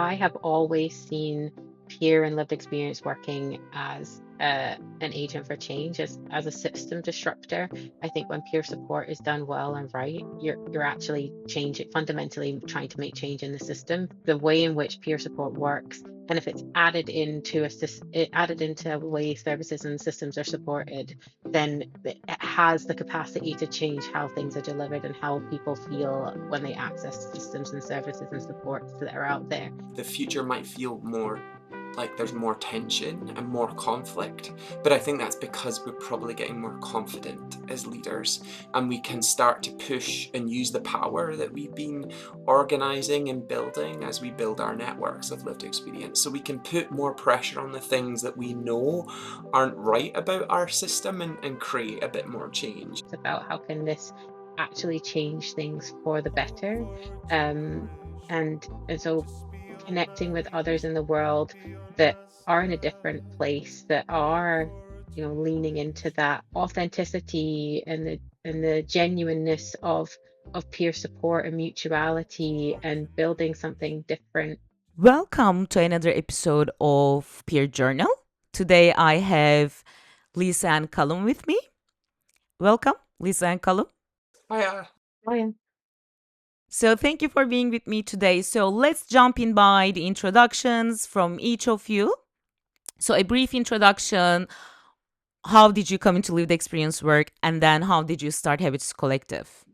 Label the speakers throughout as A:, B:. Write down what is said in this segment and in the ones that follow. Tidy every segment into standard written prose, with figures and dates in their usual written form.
A: I have always seen peer and lived experience working as an agent for change, as a system disruptor. I think when peer support is done well and right, you're actually changing, fundamentally trying to make change in the system. The way in which peer support works, and if it's added into added into way services and systems are supported, then it has the capacity to change how things are delivered and how people feel when they access systems and services and supports that are out there.
B: The future might feel more like there's more tension and more conflict, but I think that's because we're probably getting more confident as leaders, and we can start to push and use the power that we've been organizing and building as we build our networks of lived experience. So we can put more pressure on the things that we know aren't right about our system and create a bit more change.
A: It's about how can this actually change things for the better, um, and so connecting with others in the world that are in a different place, that are, leaning into that authenticity and the genuineness of peer support and mutuality and building something different.
C: Welcome to another episode of Peer Journal. Today I have Lisa and Callum with me. Welcome, Lisa and Callum.
B: Hiya.
A: Oh, yeah.
C: So thank you for being with me today. So let's jump in by the introductions from each of you. So a brief introduction. How did you come into lived experience work? And then how did you start Habitus Collective?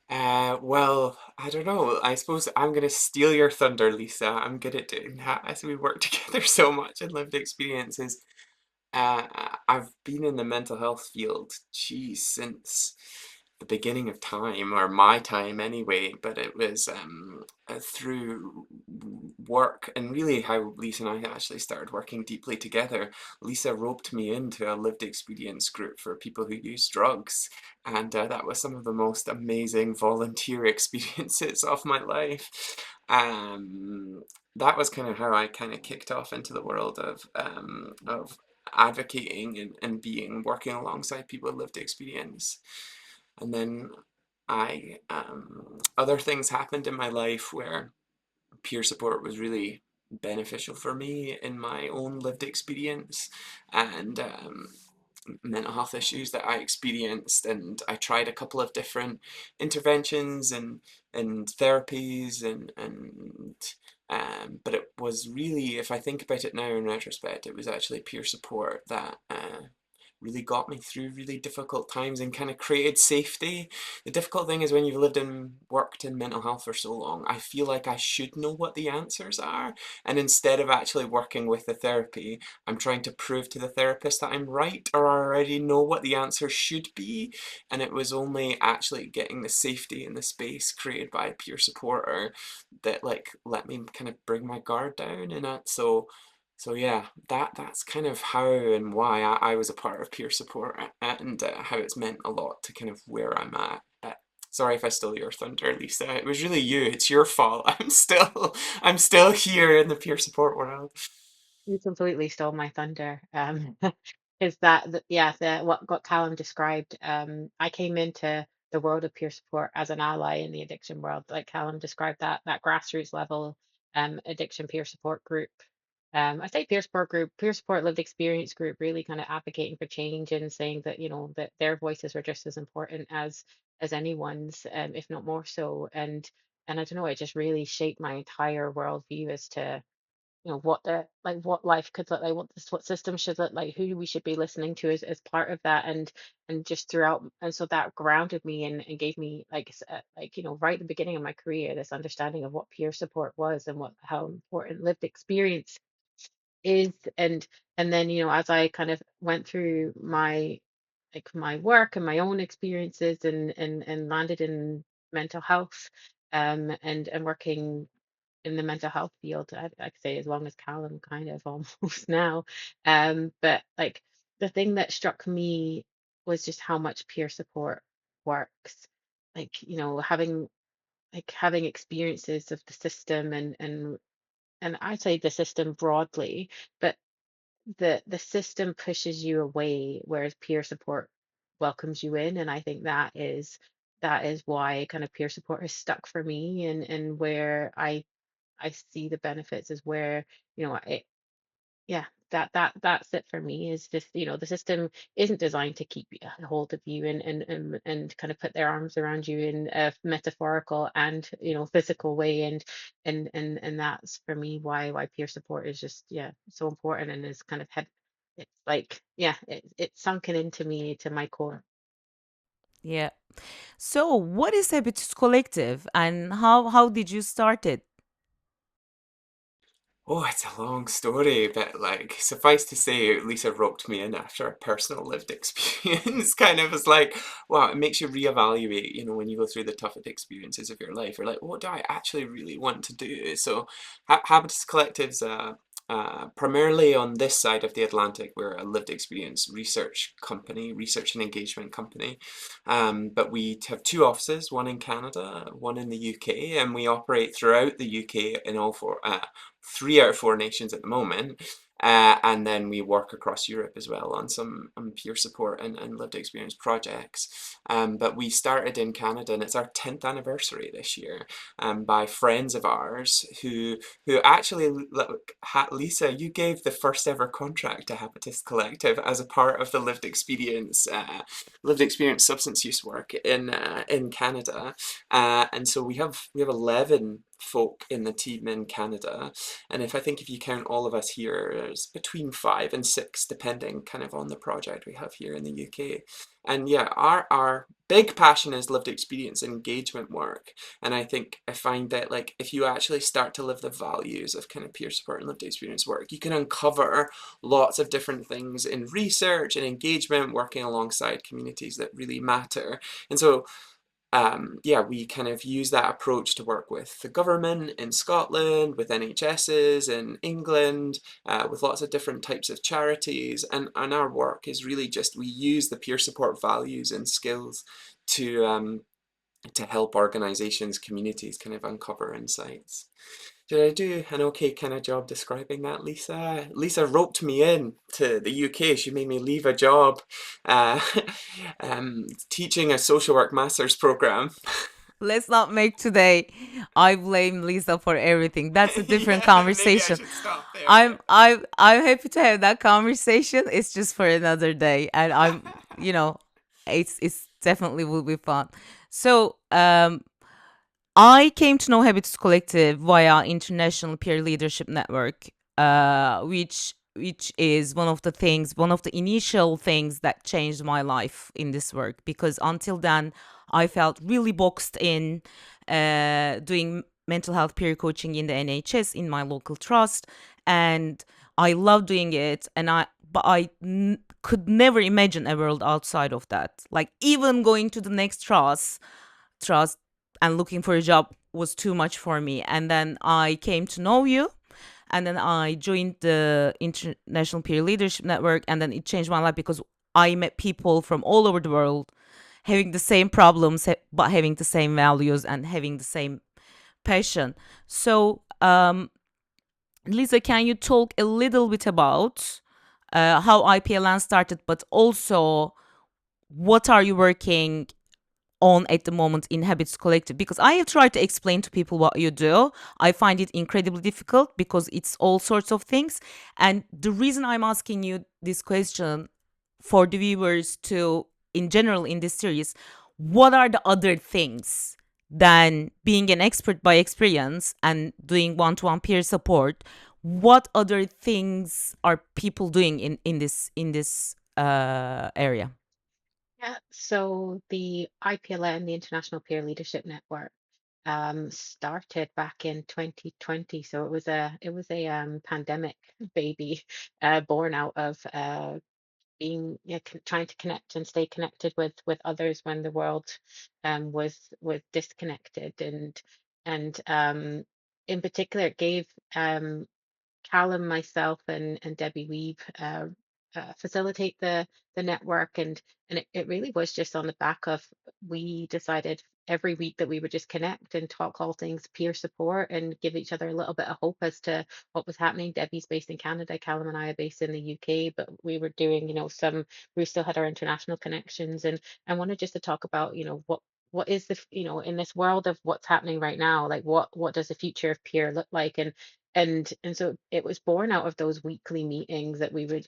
B: Well, I don't know. I suppose I'm gonna steal your thunder, Lisa. I'm good at doing that as we work together so much in lived experiences. I've been in the mental health field, geez, since the beginning of time, or my time anyway, but it was through work, and really how Lisa and I actually started working deeply together. Lisa roped me into a lived experience group for people who use drugs, and that was some of the most amazing volunteer experiences of my life. That was kind of how I kind of kicked off into the world of advocating and being working alongside people with lived experience. And then other things happened in my life where peer support was really beneficial for me in my own lived experience, and mental health issues that I experienced, and I tried a couple of different interventions and therapies but it was really, if I think about it now in retrospect, it was actually peer support that really got me through really difficult times and kind of created safety. The difficult thing is when you've lived and worked in mental health for so long, I feel like I should know what the answers are, and instead of actually working with the therapy, I'm trying to prove to the therapist that I'm right, or I already know what the answer should be. And it was only actually getting the safety and the space created by a peer supporter that like let me kind of bring my guard down. And so yeah, that's kind of how and why I was a part of peer support, and how it's meant a lot to kind of where I'm at. Sorry if I stole your thunder, Lisa. It was really you. It's your fault. I'm still here in the peer support world.
A: You completely stole my thunder. Is that yeah, what Callum described. I came into the world of peer support as an ally in the addiction world, like Callum described that grassroots level addiction peer support group. I say peer support group, peer support lived experience group, really kind of advocating for change and saying that, that their voices were just as important as anyone's, if not more so. And I don't know, it just really shaped my entire worldview as to what the like what life could look like, what systems should look like, who we should be listening to as part of that, and just throughout. And so that grounded me and gave me right at the beginning of my career, this understanding of what peer support was and what how important lived experience is. And then as I kind of went through my work and my own experiences and landed in mental health, and working in the mental health field, I'd say as long as Callum, kind of almost now. But like the thing that struck me was just how much peer support works. Like, having experiences of the system and I'd say the system broadly, but the system pushes you away, whereas peer support welcomes you in. And I think that is why kind of peer support has stuck for me, and where I see the benefits is where, it, yeah, that's it for me. Is just, the system isn't designed to keep a hold of you and kind of put their arms around you in a metaphorical and, physical way. And that's for me why peer support is just, yeah, so important, and is kind of head it's like, yeah, it's sunken into me, to my core.
C: Yeah. So, what is Habitus Collective and how did you start it?
B: Oh, it's a long story, but like, suffice to say, Lisa roped me in after a personal lived experience. Kind of was like, wow, it makes you reevaluate, when you go through the toughest experiences of your life. You're like, what do I actually really want to do? So, Habitus Collective's primarily on this side of the Atlantic. We're a lived experience research company, research and engagement company. But we have two offices, one in Canada, one in the UK, and we operate throughout the UK in all four. 3 out of 4 nations at the moment. And then we work across Europe as well on some peer support and lived experience projects. But we started in Canada, and it's our 10th anniversary this year, by friends of ours who actually, look, Lisa, you gave the first ever contract to Habitus Collective as a part of the lived experience substance use work in Canada. And so we have 11 folk in the team in Canada, and if you count all of us here, there's between 5 and 6, depending kind of on the project we have here in the UK. And yeah, our big passion is lived experience engagement work. And I find that, like, if you actually start to live the values of kind of peer support and lived experience work, you can uncover lots of different things in research and engagement, working alongside communities that really matter. And so yeah, we kind of use that approach to work with the government in Scotland, with NHSs in England, with lots of different types of charities. And our work is really just, we use the peer support values and skills to help organizations, communities kind of uncover insights. Did I do an okay kind of job describing that, Lisa? Lisa roped me in to the UK. She made me leave a job uh, teaching a social work master's program.
C: Let's not make today I blame Lisa for everything. That's a different
B: Yeah, maybe I
C: conversation.
B: should stop there.
C: I'm happy to have that conversation. It's just for another day. And it's definitely will be fun. So I came to know Habitus Collective via International Peer Leadership Network, which is one of the initial things that changed my life in this work. Because until then, I felt really boxed in doing mental health peer coaching in the NHS in my local trust, and I love doing it. But could never imagine a world outside of that. Like even going to the next trust and looking for a job was too much for me. And then I came to know you, and then I joined the International Peer Leadership Network, and then it changed my life because I met people from all over the world having the same problems, but having the same values and having the same passion. So, Lisa, can you talk a little bit about how IPLN started, but also what are you working on at the moment in Habitus Collective? Because I have tried to explain to people what you do. I find it incredibly difficult because it's all sorts of things. And the reason I'm asking you this question for the viewers to, in general, in this series, what are the other things than being an expert by experience and doing one-to-one peer support? What other things are people doing in this area?
A: Yeah, so the IPLN, the International Peer Leadership Network, started back in 2020. So it was a pandemic baby, born out of being, yeah, trying to connect and stay connected with others when the world was disconnected. And in particular, it gave Callum, myself, and Debbie Weave facilitate the network, and it really was just on the back of, we decided every week that we would just connect and talk all things peer support and give each other a little bit of hope as to what was happening. Debbie's based in Canada, Callum and I are based in the UK, but we were doing, we still had our international connections, and I wanted just to talk about, what what is the, in this world of what's happening right now, like what does the future of peer look like? And so it was born out of those weekly meetings that we would,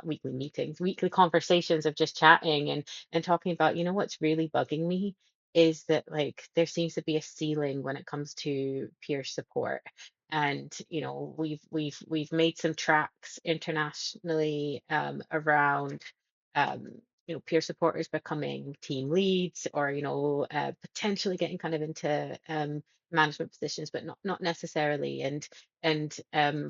A: weekly meetings, weekly conversations of just chatting and talking about, what's really bugging me is that, like, there seems to be a ceiling when it comes to peer support. And we've made some tracks internationally, around, um, peer supporters becoming team leads, or potentially getting kind of into, management positions, but not necessarily. And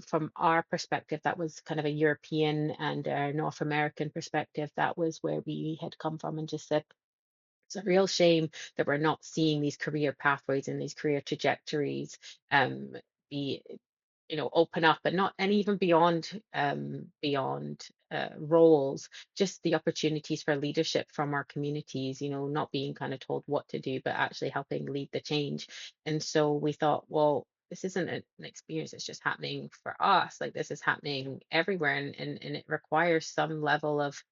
A: from our perspective, that was kind of a European and a North American perspective. That was where we had come from, and just said, it's a real shame that we're not seeing these career pathways and these career trajectories, be, open up, and not, and even beyond roles, just the opportunities for leadership from our communities, not being kind of told what to do, but actually helping lead the change. And so we thought, well, this isn't an experience that's just happening for us. Like, this is happening everywhere, and it requires some level of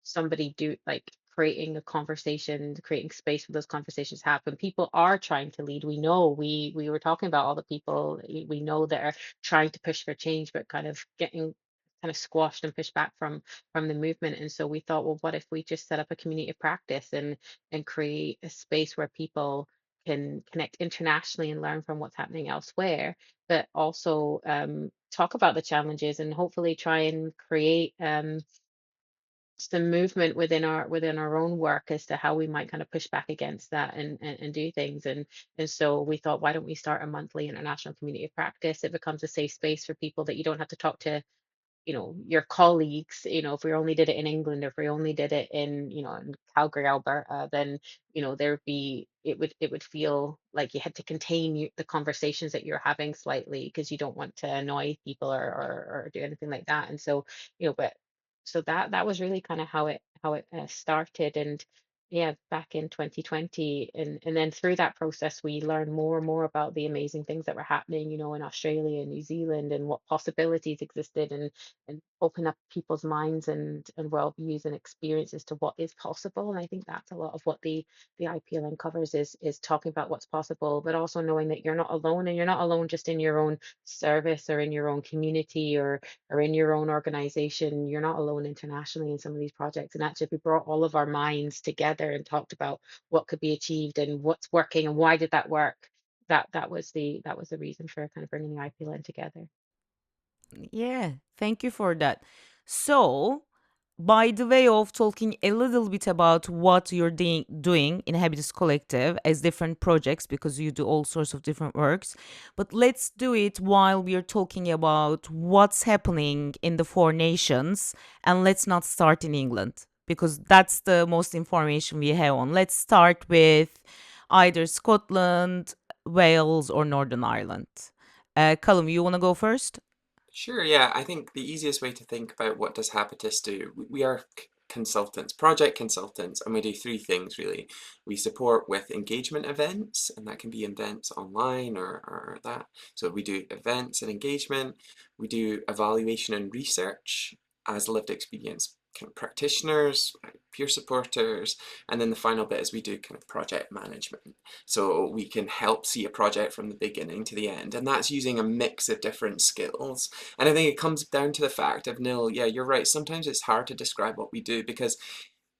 A: somebody do like creating a conversation, creating space for those conversations to happen. People are trying to lead. We know, we were talking about all the people we know that are trying to push for change, but kind of getting kind of squashed and pushed back from the movement. And so we thought, well, what if we just set up a community of practice and create a space where people can connect internationally and learn from what's happening elsewhere, but also, talk about the challenges, and hopefully try and create, some movement within our own work as to how we might kind of push back against that, and do things. And so we thought, why don't we start a monthly international community of practice? It becomes a safe space for people that you don't have to talk to, your colleagues. If we only did it in England, if we only did it in Calgary, Alberta, then there would be, it would feel like you had to contain the conversations that you're having slightly, because you don't want to annoy people, or do anything like that. And so, but so that was really kind of how it started. And yeah, back in 2020. And then through that process, we learned more and more about the amazing things that were happening, in Australia and New Zealand, and what possibilities existed, and open up people's minds and worldviews and experiences to what is possible. And I think that's a lot of what the IPLN covers, is talking about what's possible, but also knowing that you're not alone, and you're not alone just in your own service, or in your own community, or in your own organization. You're not alone internationally in some of these projects. And actually, if we brought all of our minds together and talked about what could be achieved and what's working and why did that work, that was the reason for kind of bringing the IPLN together.
C: Yeah, thank you for that. So, by the way of talking a little bit about what you're doing in Habitus Collective as different projects, because you do all sorts of different works, but let's do it while we're talking about what's happening in the four nations, and let's not start in England because that's the most information we have on. Let's start with either Scotland, Wales, or Northern Ireland. Callum, you want to go first?
B: Sure, yeah. I think the easiest way to think about what does Habitus do, we are consultants, project consultants, and we do three things really. We support with engagement events, and that can be events online or that. So we do events and engagement. We do evaluation and research as lived experience kind of practitioners, peer supporters, and then the final bit is we do kind of project management. So we can help see a project from the beginning to the end, and that's using a mix of different skills. And I think it comes down to the fact of, Nil, yeah, you're right, sometimes it's hard to describe what we do, because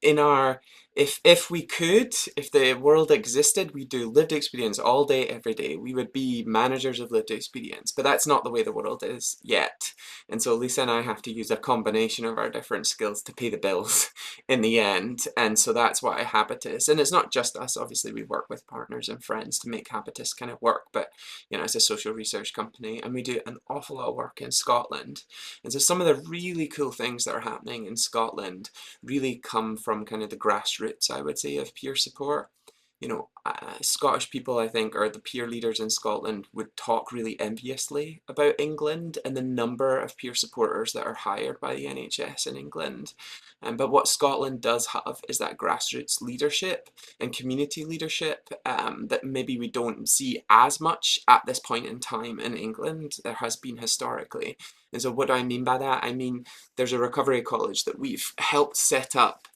B: in our if we could, if the world existed, we'd do lived experience all day, every day. We would be managers of lived experience, but that's not the way the world is yet. And so Lisa and I have to use a combination of our different skills to pay the bills in the end. And so that's why Habitus, and it's not just us, obviously we work with partners and friends to make Habitus kind of work, but it's a social research company, and we do an awful lot of work in Scotland. And so some of the really cool things that are happening in Scotland really come from kind of the grassroots, I would say, of peer support. Scottish people, I think, or the peer leaders in Scotland would talk really enviously about England and the number of peer supporters that are hired by the NHS in England. But what Scotland does have is that grassroots leadership and community leadership that maybe we don't see as much at this point in time in England. There has been historically. And so what do I mean by that? I mean, there's a recovery college that we've helped set up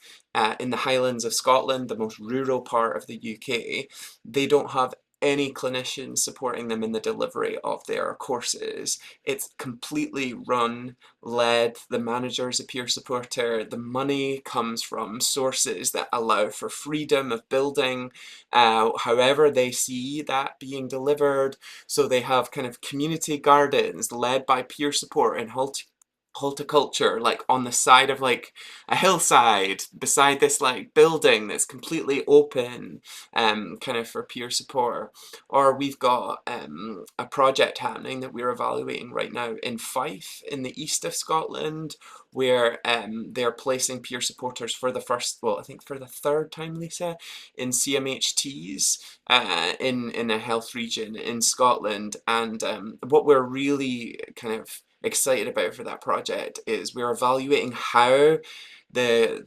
B: in the Highlands of Scotland, the most rural part of the UK, they don't have any clinicians supporting them in the delivery of their courses. It's completely run, led, the manager's a peer supporter, the money comes from sources that allow for freedom of building, however they see that being delivered. So they have kind of community gardens led by peer support and horticulture, like on the side of like a hillside beside this like building that's completely open, kind of for peer support. Or we've got a project happening that we're evaluating right now in Fife in the east of Scotland, where they're placing peer supporters for the first, well, I think for the third time, Lisa, in CMHTs in a health region in Scotland. And what we're really kind of excited about for that project is we're evaluating how the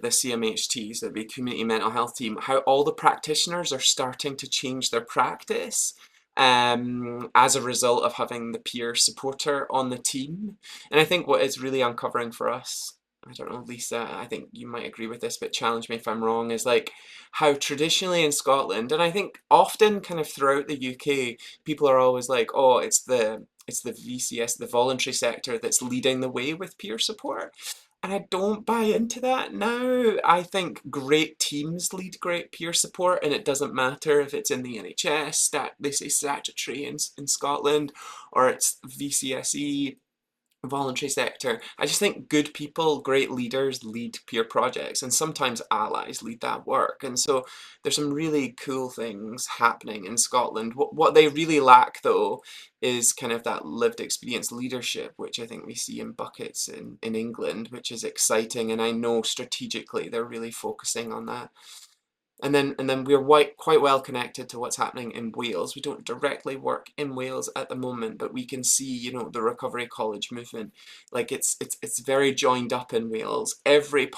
B: CMHTs, the community mental health team, how all the practitioners are starting to change their practice as a result of having the peer supporter on the team. And I think what it's really uncovering for us, I don't know, Lisa, I think you might agree with this, but challenge me if I'm wrong, is like how traditionally in Scotland, and I think often kind of throughout the UK, people are always like, oh, it's the VCS, the voluntary sector, that's leading the way with peer support. And I don't buy into that now. I think great teams lead great peer support, and it doesn't matter if it's in the NHS, they say statutory in Scotland, or it's VCSE, voluntary sector. I just think good people, great leaders lead peer projects, and sometimes allies lead that work. And so there's some really cool things happening in Scotland. What they really lack, though, is kind of that lived experience leadership, which I think we see in buckets in England, which is exciting. And I know strategically they're really focusing on that. And then we're quite well connected to what's happening in Wales. We don't directly work in Wales at the moment, but we can see, the Recovery College movement. Like it's very joined up in Wales. Every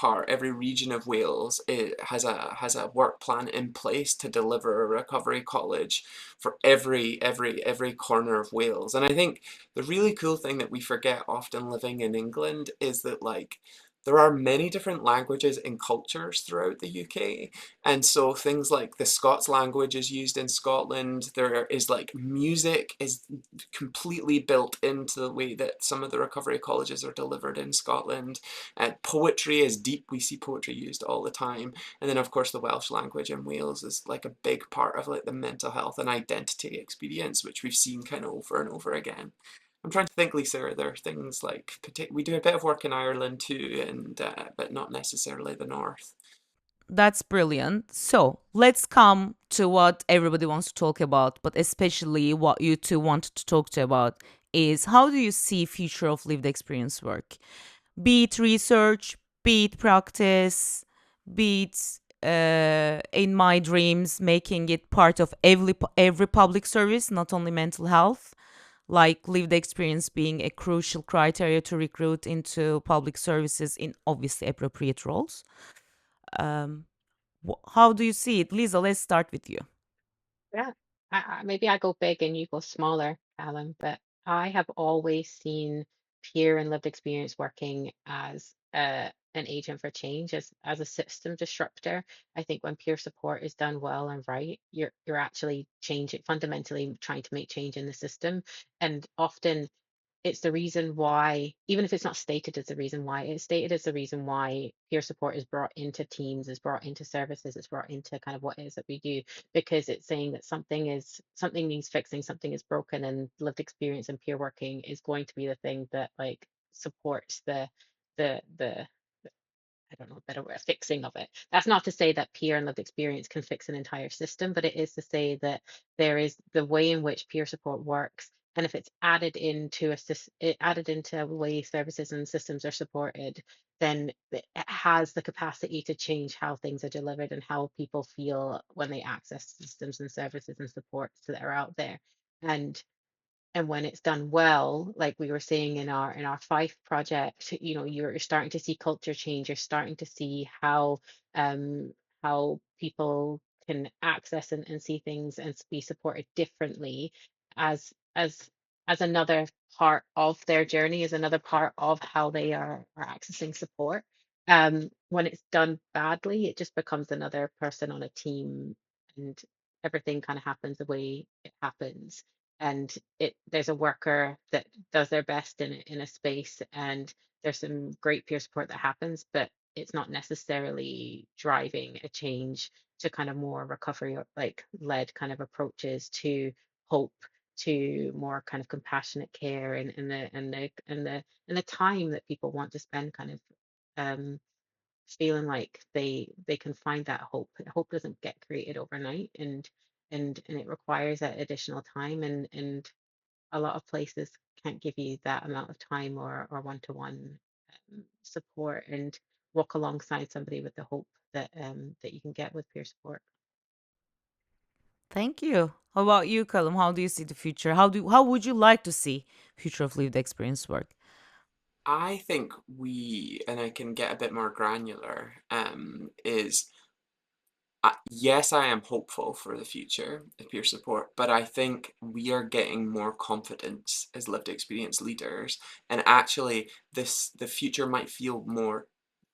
B: region of Wales has a work plan in place to deliver a recovery college for every corner of Wales. And I think the really cool thing that we forget often living in England is that like there are many different languages and cultures throughout the UK. And so things like the Scots language is used in Scotland. There is like music is completely built into the way that some of the recovery colleges are delivered in Scotland. Poetry is deep. We see poetry used all the time. And then of course the Welsh language in Wales is like a big part of like the mental health and identity experience, which we've seen kind of over and over again. I'm trying to think, Lisa, are there things like, we do a bit of work in Ireland too, and but not necessarily the north.
C: That's brilliant. So let's come to what everybody wants to talk about, but especially what you two wanted to talk to about is how do you see future of lived experience work? Be it research, be it practice, be it in my dreams, making it part of every public service, not only mental health, like lived experience being a crucial criteria to recruit into public services in obviously appropriate roles. Um, how do you see it? Lisa, let's start with you.
A: Yeah, maybe I go big and you go smaller, Callum, but I have always seen peer and lived experience working as an agent for change, as a system disruptor. I think when peer support is done well and right, you're actually changing, fundamentally trying to make change in the system. And often it's the reason why, even if it's not stated as the reason why, it's stated as the reason why peer support is brought into teams, is brought into services, it's brought into kind of what it is that we do, because it's saying that something needs fixing, something is broken, and lived experience and peer working is going to be the thing that like supports the I don't know, a better word, fixing of it. That's not to say that peer and lived experience can fix an entire system, but it is to say that there is the way in which peer support works. And if it's added into added into a way services and systems are supported, then it has the capacity to change how things are delivered and how people feel when they access systems and services and supports that are out there. And when it's done well, like we were saying in our Fife project, you're starting to see culture change. You're starting to see um how people can access and see things and be supported differently as as as another part of their journey, as another part of how they are accessing support. when it's done badly, it just becomes another person on a team, and everything kind of happens the way it happens. And there's a worker that does their best in a space, and there's some great peer support that happens, but it's not necessarily driving a change to kind of more recovery or like led kind of approaches to hope, to more kind of compassionate care, and the time that people want to spend kind of um feeling like they can find that hope. Hope doesn't get created overnight, and it requires that additional time, and a lot of places can't give you that amount of time or one-to-one support and walk alongside somebody with the hope that you can get with peer support.
C: Thank you. How about you, Callum? How do you see the future? How would you like to see future of lived experience work?
B: I think and I can get a bit more granular, is yes, I am hopeful for the future of peer support, but I think we are getting more confidence as lived experience leaders, and actually the future might feel more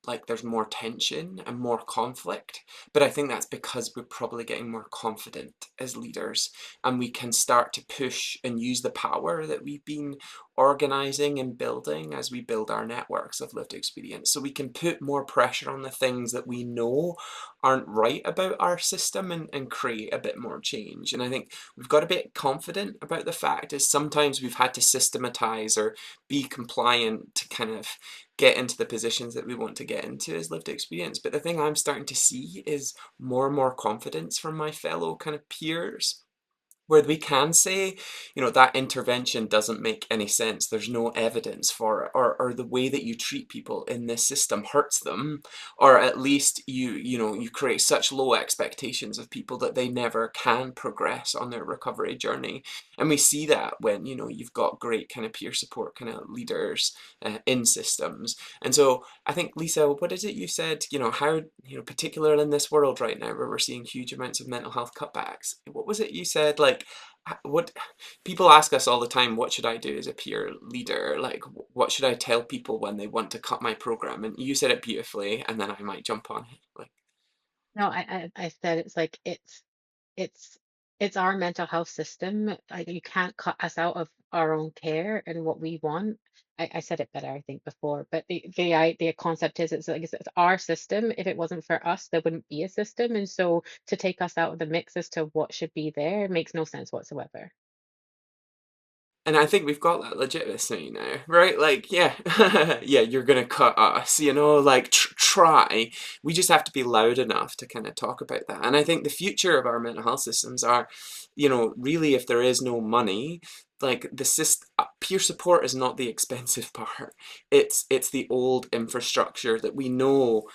B: like there's more tension and more conflict, but I think that's because we're probably getting more confident as leaders, and we can start to push and use the power that we've been organizing and building as we build our networks of lived experience. So we can put more pressure on the things that we know aren't right about our system, and create a bit more change. And I think we've got to be confident about the fact is sometimes we've had to systematize or be compliant to kind of get into the positions that we want to get into as lived experience. But the thing I'm starting to see is more and more confidence from my fellow kind of peers, where we can say, that intervention doesn't make any sense. There's no evidence for it, or the way that you treat people in this system hurts them, or at least you create such low expectations of people that they never can progress on their recovery journey. And we see that when, you've got great kind of peer support kind of leaders in systems. And so I think, Lisa, what is it you said, how, particularly in this world right now where we're seeing huge amounts of mental health cutbacks, what was it you said, like, what people ask us all the time, what should I do as a peer leader? Like, what should I tell people when they want to cut my program? And you said it beautifully, and then I might jump on it. Like,
A: No, I said it's like it's it's our mental health system. Like, you can't cut us out of our own care and what we want. I said it better, I think, before, but the concept is it's our system. If it wasn't for us, there wouldn't be a system, and so to take us out of the mix as to what should be there makes no sense whatsoever.
B: and I think we've got that legitimacy now, right? Like, yeah, yeah, you're gonna cut us, like, try. We just have to be loud enough to kind of talk about that. And I think the future of our mental health systems are, really, if there is no money, like peer support is not the expensive part. It's the old infrastructure that we know.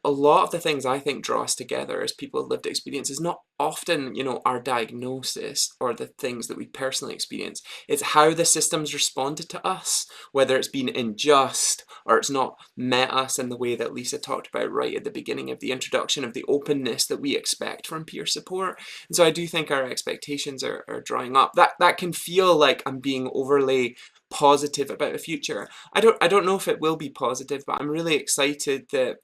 B: A lot of the things I think draw us together as people with lived experience is not often, our diagnosis or the things that we personally experience. It's how the system's responded to us, whether it's been unjust or it's not met us in the way that Lisa talked about right at the beginning of the introduction, of the openness that we expect from peer support. And so I do think our expectations are drying up. That can feel like I'm being overly positive about the future. I don't know if it will be positive, but I'm really excited that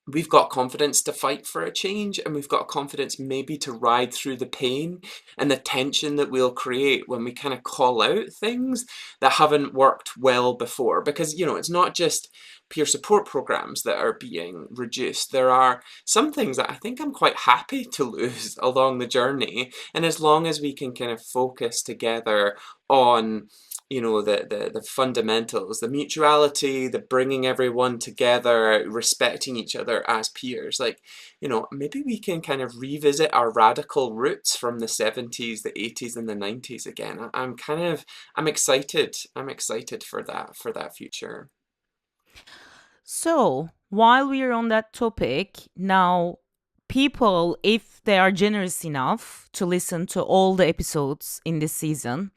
B: we've got confidence to fight for a change, and we've got confidence maybe to ride through the pain and the tension that we'll create when we kind of call out things that haven't worked well before. Because, it's not just peer support programs that are being reduced. There are some things that I think I'm quite happy to lose along the journey. And as long as we can kind of focus together on the fundamentals, the mutuality, the bringing everyone together, respecting each other as peers, like, maybe we can kind of revisit our radical roots from the 70s, the 80s, and the 90s again. I'm excited. I'm excited for that future.
C: So, while we are on that topic, now people, if they are generous enough to listen to all the episodes in this season,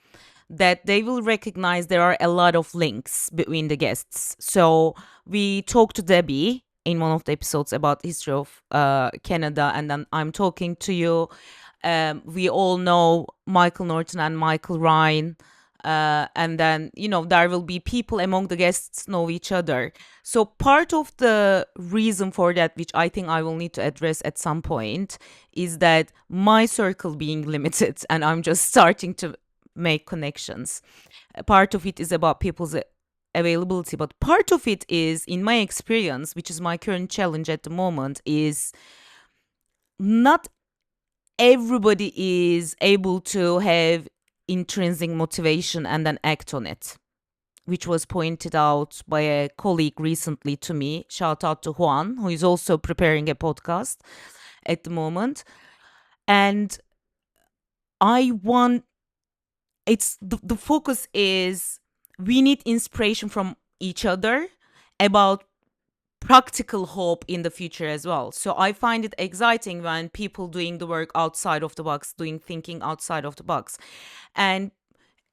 C: that they will recognize there are a lot of links between the guests. So, we talked to Debbie in one of the episodes about history of Canada, and then I'm talking to you. We all know Michael Norton and Michael Ryan. And then, there will be people among the guests know each other. So part of the reason for that, which I think I will need to address at some point, is that my circle being limited and I'm just starting to make connections. Part of it is about people's availability, but part of it is, in my experience, which is my current challenge at the moment, is not everybody is able to have intrinsic motivation and then act on it, which was pointed out by a colleague recently to me. Shout out to Juan, who is also preparing a podcast at the moment. And I want, it's the focus is we need inspiration from each other about practical hope in the future as well. So I find it exciting when people doing the work outside of the box, doing thinking outside of the box. And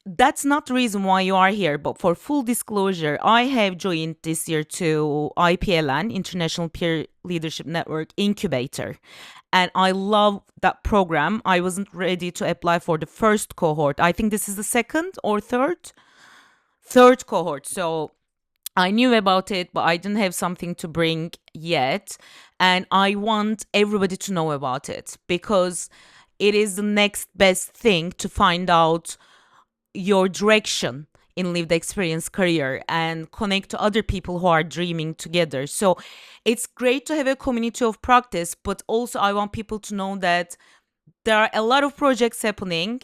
C: that's not the reason why you are here, but for full disclosure, I have joined this year to IPLN, International Peer Leadership Network Incubator. And I love that program. I wasn't ready to apply for the first cohort. I think this is the second or third cohort. So I knew about it, but I didn't have something to bring yet. And I want everybody to know about it because it is the next best thing to find out your direction in lived experience career and connect to other people who are dreaming together. So it's great to have a community of practice, but also I want people to know that there are a lot of projects happening.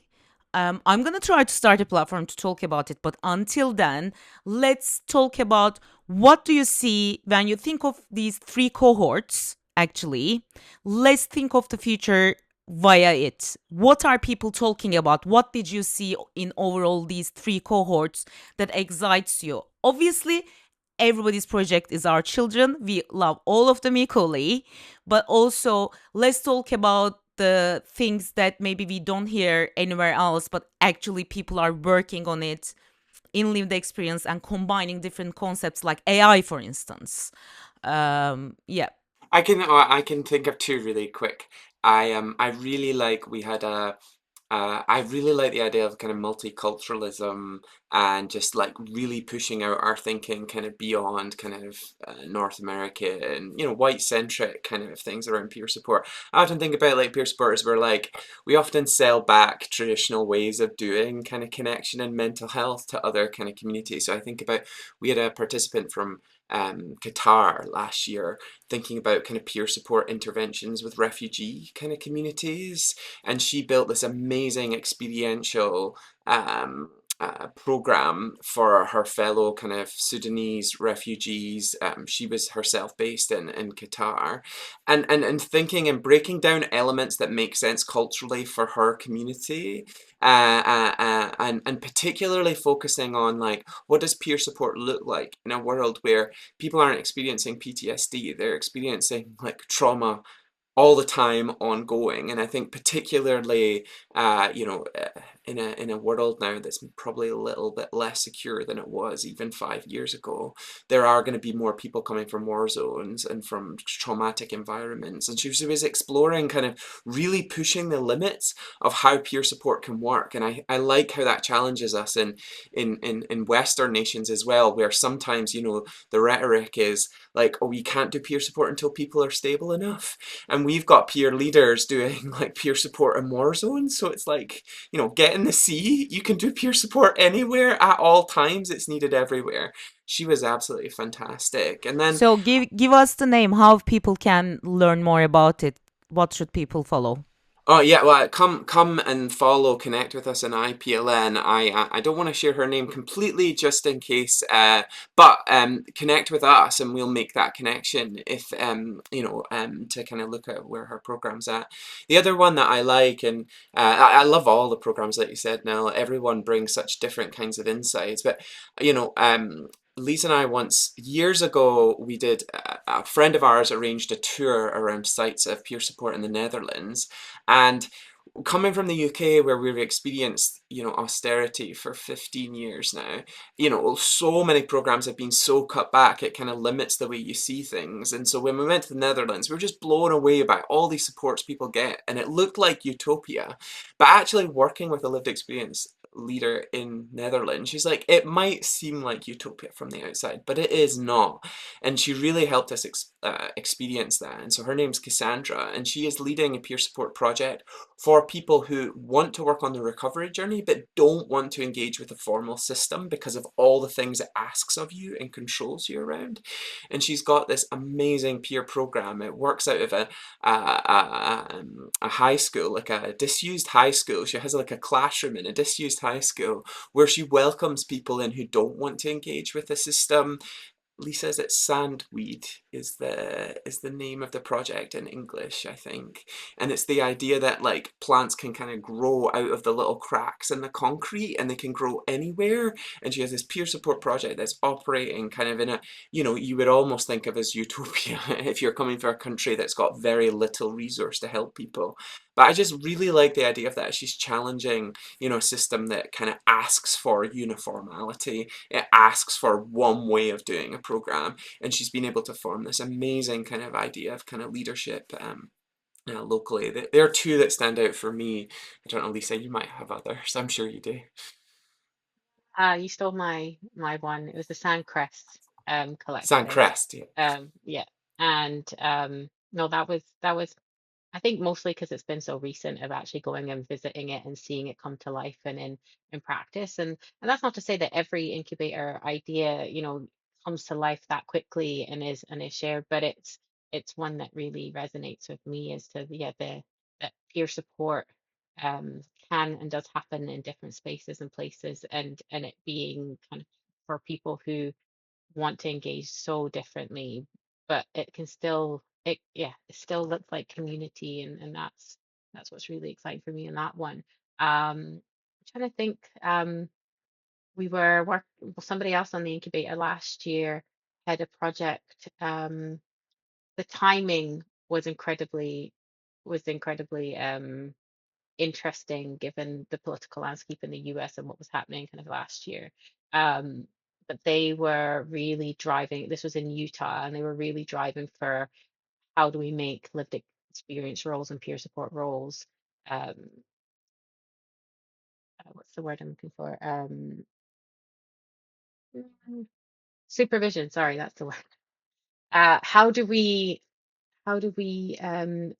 C: I'm going to try to start a platform to talk about it. But until then, let's talk about what do you see when you think of these three cohorts, actually. Let's think of the future via it. What are people talking about? What did you see in overall these three cohorts that excites you? Obviously, everybody's project is our children. We love all of them equally. But also, let's talk about the things that maybe we don't hear anywhere else, but actually people are working on it in lived experience and combining different concepts like AI, for instance. Yeah.
B: I can think of two really quick. I really like we had a I really like the idea of kind of multiculturalism and just like really pushing out our thinking kind of beyond kind of North America and white centric kind of things around peer support. I often think about like peer support as we're like we often sell back traditional ways of doing kind of connection and mental health to other kind of communities. So I think about we had a participant from Qatar last year thinking about kind of peer support interventions with refugee kind of communities, and she built this amazing experiential program for her fellow kind of Sudanese refugees. She was herself based in Qatar, and thinking and breaking down elements that make sense culturally for her community, and particularly focusing on like what does peer support look like in a world where people aren't experiencing PTSD, they're experiencing like trauma all the time, ongoing. And I think particularly, in a world now that's probably a little bit less secure than it was even 5 years ago, there are going to be more people coming from war zones and from traumatic environments. And she was exploring kind of really pushing the limits of how peer support can work. And I like how that challenges us in Western nations as well, where sometimes, the rhetoric is like, oh, you can't do peer support until people are stable enough. And we've got peer leaders doing like peer support in war zones. So it's like, get in the sea. You can do peer support anywhere at all times. It's needed everywhere. She was absolutely fantastic. And then
C: So give us the name, how people can learn more about it. What should people follow?
B: oh yeah, well, come and follow, connect with us in IPLN. I don't want to share her name completely just in case, but connect with us and we'll make that connection if to kind of look at where her program's at. The other one that I like, and I love all the programs that you said, Nell. Everyone brings such different kinds of insights, but Lisa and I once, years ago, we did, a friend of ours arranged a tour around sites of peer support in the Netherlands. And coming from the UK, where we've experienced, austerity for 15 years now, so many programs have been so cut back, it kind of limits the way you see things. And so when we went to the Netherlands, we were just blown away by all these supports people get, and it looked like utopia. But actually working with a lived experience leader in Netherlands. She's like, it might seem like utopia from the outside, but it is not. And she really helped us experience that. And so her name's Cassandra, and she is leading a peer support project for people who want to work on the recovery journey but don't want to engage with the formal system because of all the things it asks of you and controls you around. And she's got this amazing peer program. It works out of a high school, like a disused high school. She has like a classroom in a disused high school where she welcomes people in who don't want to engage with the system. Lisa's at Sandweed is the name of the project in English, I think. And it's the idea that like plants can kind of grow out of the little cracks in the concrete and they can grow anywhere. And she has this peer support project that's operating kind of in a, you know, you would almost think of as utopia if you're coming from a country that's got very little resource to help people. But I just really like the idea of that. She's challenging, you know, a system that kind of asks for uniformity. It asks for one way of doing a program, and she's been able to form this amazing kind of idea of kind of leadership locally. There are two that stand out for me. I don't know, Lisa, you might have others. I'm sure you do.
A: You stole my one. It was the Sandcrest Collective.
B: Sandcrest, yeah.
A: Yeah. And no, that was I think mostly because it's been so recent of actually going and visiting it and seeing it come to life and in practice. And that's not to say that every incubator idea, you know, comes to life that quickly and is shared, but it's one that really resonates with me as to yeah, the that peer support um can and does happen in different spaces and places, and it being kind of for people who want to engage so differently, but it can still it yeah, it still looks like community, and that's what's really exciting for me in that one. I'm trying to think. We were work Somebody else on the incubator last year had a project. The timing was incredibly interesting given the political landscape in the US and what was happening kind of last year. Um, but they were really driving, this was in Utah, and they were really driving for how do we make lived experience roles and peer support roles. Um, what's the word I'm looking for? Mm, Supervision, sorry, that's the word. How do we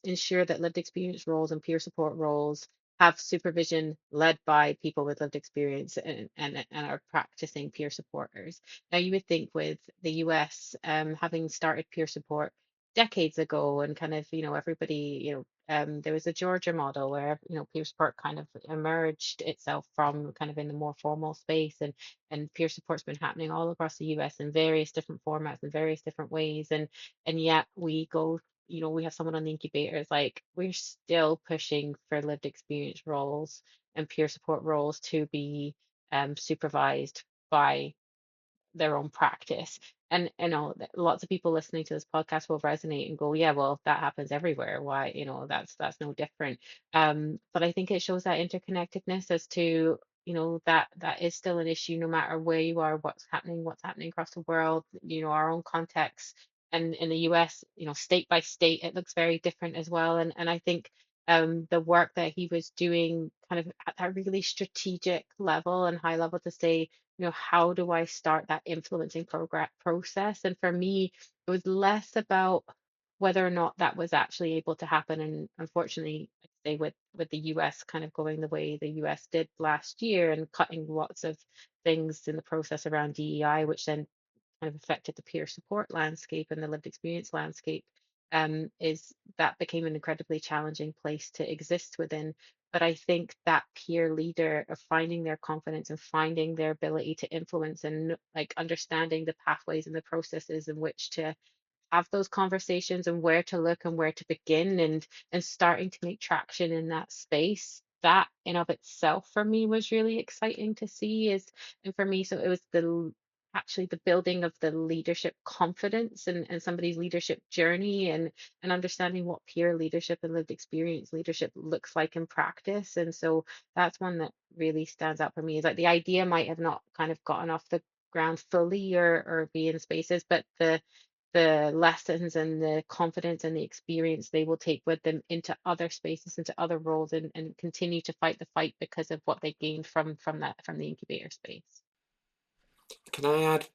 A: ensure that lived experience roles and peer support roles have supervision led by people with lived experience and are practicing peer supporters? Now, you would think with the US having started peer support decades ago and kind of, everybody, there was a Georgia model where, peer support kind of emerged itself from kind of in the more formal space, and peer support's been happening all across the US in various different formats in various different ways. And yet we have someone on the incubator. It's like we're still pushing for lived experience roles and peer support roles to be supervised by their own practice. And lots of people listening to this podcast will resonate and go, yeah, well, that happens everywhere. Why, that's no different. But I think it shows that interconnectedness as to, that is still an issue no matter where you are, what's happening across the world, our own context. And in the US, state by state, it looks very different as well. And I think the work that he was doing kind of at that really strategic level and high level to say, how do I start that influencing progress process? And for me, it was less about whether or not that was actually able to happen. And unfortunately, I'd say with the US kind of going the way the US did last year and cutting lots of things in the process around DEI, which then kind of affected the peer support landscape and the lived experience landscape, is that became an incredibly challenging place to exist within. But I think that peer leader of finding their confidence and finding their ability to influence and like understanding the pathways and the processes in which to have those conversations and where to look and where to begin, and starting to make traction in that space, that in of itself for me was really exciting to see. Is And for me, so it was actually the building of the leadership confidence and somebody's leadership journey, and understanding what peer leadership and lived experience leadership looks like in practice. And so that's one that really stands out for me. Is like the idea might have not kind of gotten off the ground fully or be in spaces, but the lessons and the confidence and the experience they will take with them into other spaces, into other roles, and continue to fight the fight because of what they gained from the incubator space.
B: Can I add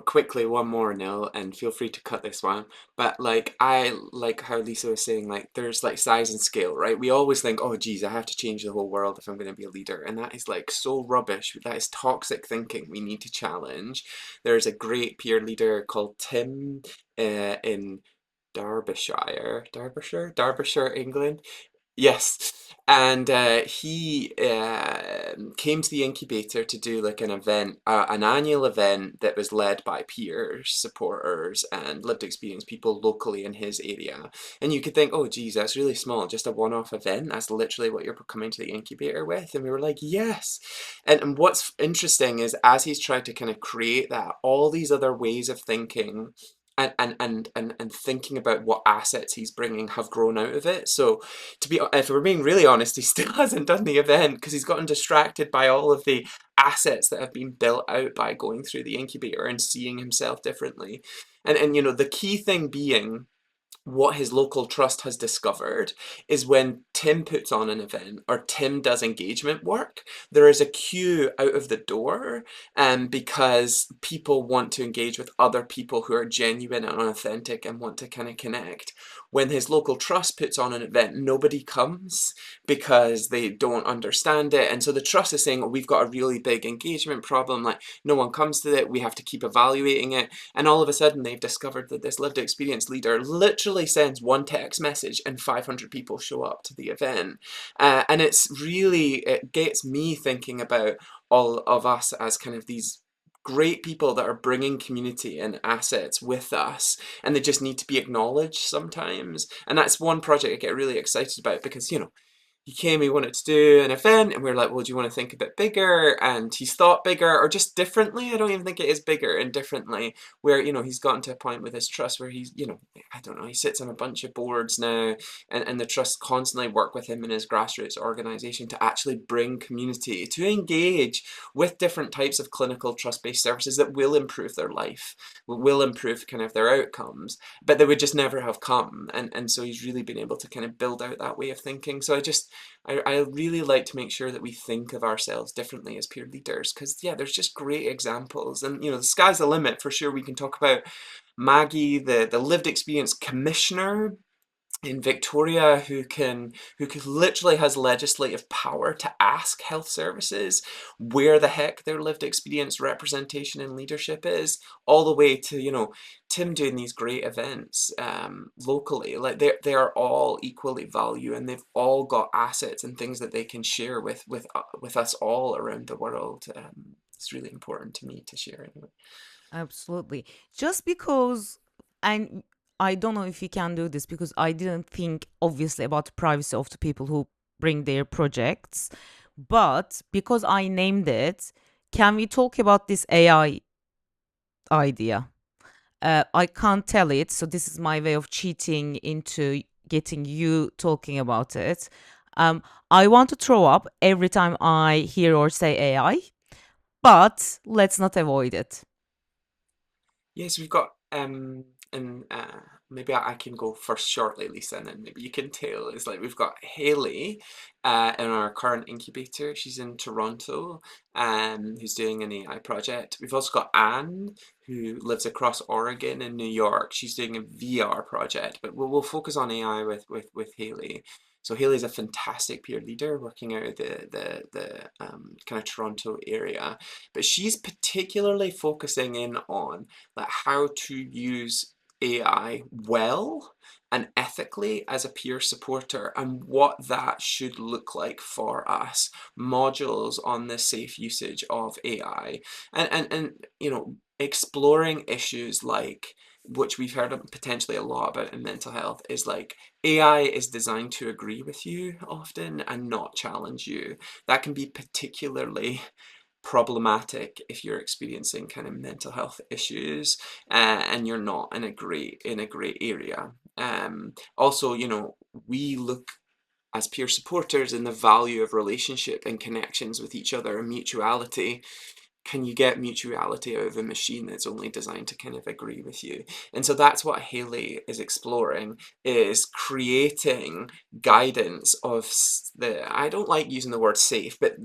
B: quickly one more, Neil, and feel free to cut this one. But like, I like how Lisa was saying, like, there's like size and scale, right? We always think, oh geez, I have to change the whole world if I'm going to be a leader, and that is like so rubbish. That is toxic thinking. We need to challenge. There's a great peer leader called Tim in Derbyshire, England. Yes, and he came to the incubator to do like an event, an annual event that was led by peers, supporters, and lived experience people locally in his area. And you could think, oh geez, that's really small, just a one-off event. That's literally what you're coming to the incubator with. And we were like, yes. And what's interesting is as he's tried to kind of create that, all these other ways of thinking and thinking about what assets he's bringing have grown out of it. So if we're being really honest, he still hasn't done the event because he's gotten distracted by all of the assets that have been built out by going through the incubator and seeing himself differently. And you know, the key thing being, what his local trust has discovered is when Tim puts on an event or Tim does engagement work, there is a queue out of the door, because people want to engage with other people who are genuine and authentic and want to kind of connect. When his local trust puts on an event, nobody comes because they don't understand it. And so the trust is saying, oh, we've got a really big engagement problem, like no one comes to it, we have to keep evaluating it. And all of a sudden they've discovered that this lived experience leader literally sends one text message and 500 people show up to the event. And it gets me thinking about all of us as kind of these great people that are bringing community and assets with us, and they just need to be acknowledged sometimes. And that's one project I get really excited about because, you know, he wanted to do an event, and we were like, well, do you want to think a bit bigger? And he's thought bigger or just differently. I don't even think it is bigger and differently, where, you know, he's gotten to a point with his trust where he's, you know, I don't know, he sits on a bunch of boards now, and the trust constantly work with him in his grassroots organization to actually bring community to engage with different types of clinical trust-based services that will improve their life, will improve kind of their outcomes, but they would just never have come. And so he's really been able to kind of build out that way of thinking. So I really like to make sure that we think of ourselves differently as peer leaders, because yeah, there's just great examples, and you know, the sky's the limit for sure. We can talk about Maggie, the lived experience commissioner in Victoria, who literally has legislative power to ask health services where the heck their lived experience representation and leadership is, all the way to, you know, Tim doing these great events locally. Like they are all equally value, and they've all got assets and things that they can share with us all around the world. It's really important to me to share anyway.
C: Absolutely. Just because, and I don't know if you can do this because I didn't think obviously about the privacy of the people who bring their projects, but because I named it, can we talk about this AI idea? I can't tell it, so this is my way of cheating into getting you talking about it. I want to throw up every time I hear or say AI, but let's not avoid it.
B: Yes, we've got and maybe I can go first shortly, Lisa, and then maybe you can tail. It's like we've got Haley in our current incubator. She's in Toronto, who's doing an AI project. We've also got Anne, who lives across Oregon and New York. She's doing a VR project, but we'll focus on AI with Haley. So Haley's a fantastic peer leader working out of the kind of Toronto area, but she's particularly focusing in on like how to use AI well and ethically as a peer supporter, and what that should look like for us. Modules on the safe usage of AI, and you know, exploring issues like, which we've heard potentially a lot about in mental health, is like AI is designed to agree with you often and not challenge you. That can be particularly problematic if you're experiencing kind of mental health issues, and you're not in a great area. Also, you know, we look as peer supporters in the value of relationship and connections with each other and mutuality, can you get mutuality out of a machine that's only designed to kind of agree with you? And so that's what Haley is exploring, is creating guidance of I don't like using the word safe, but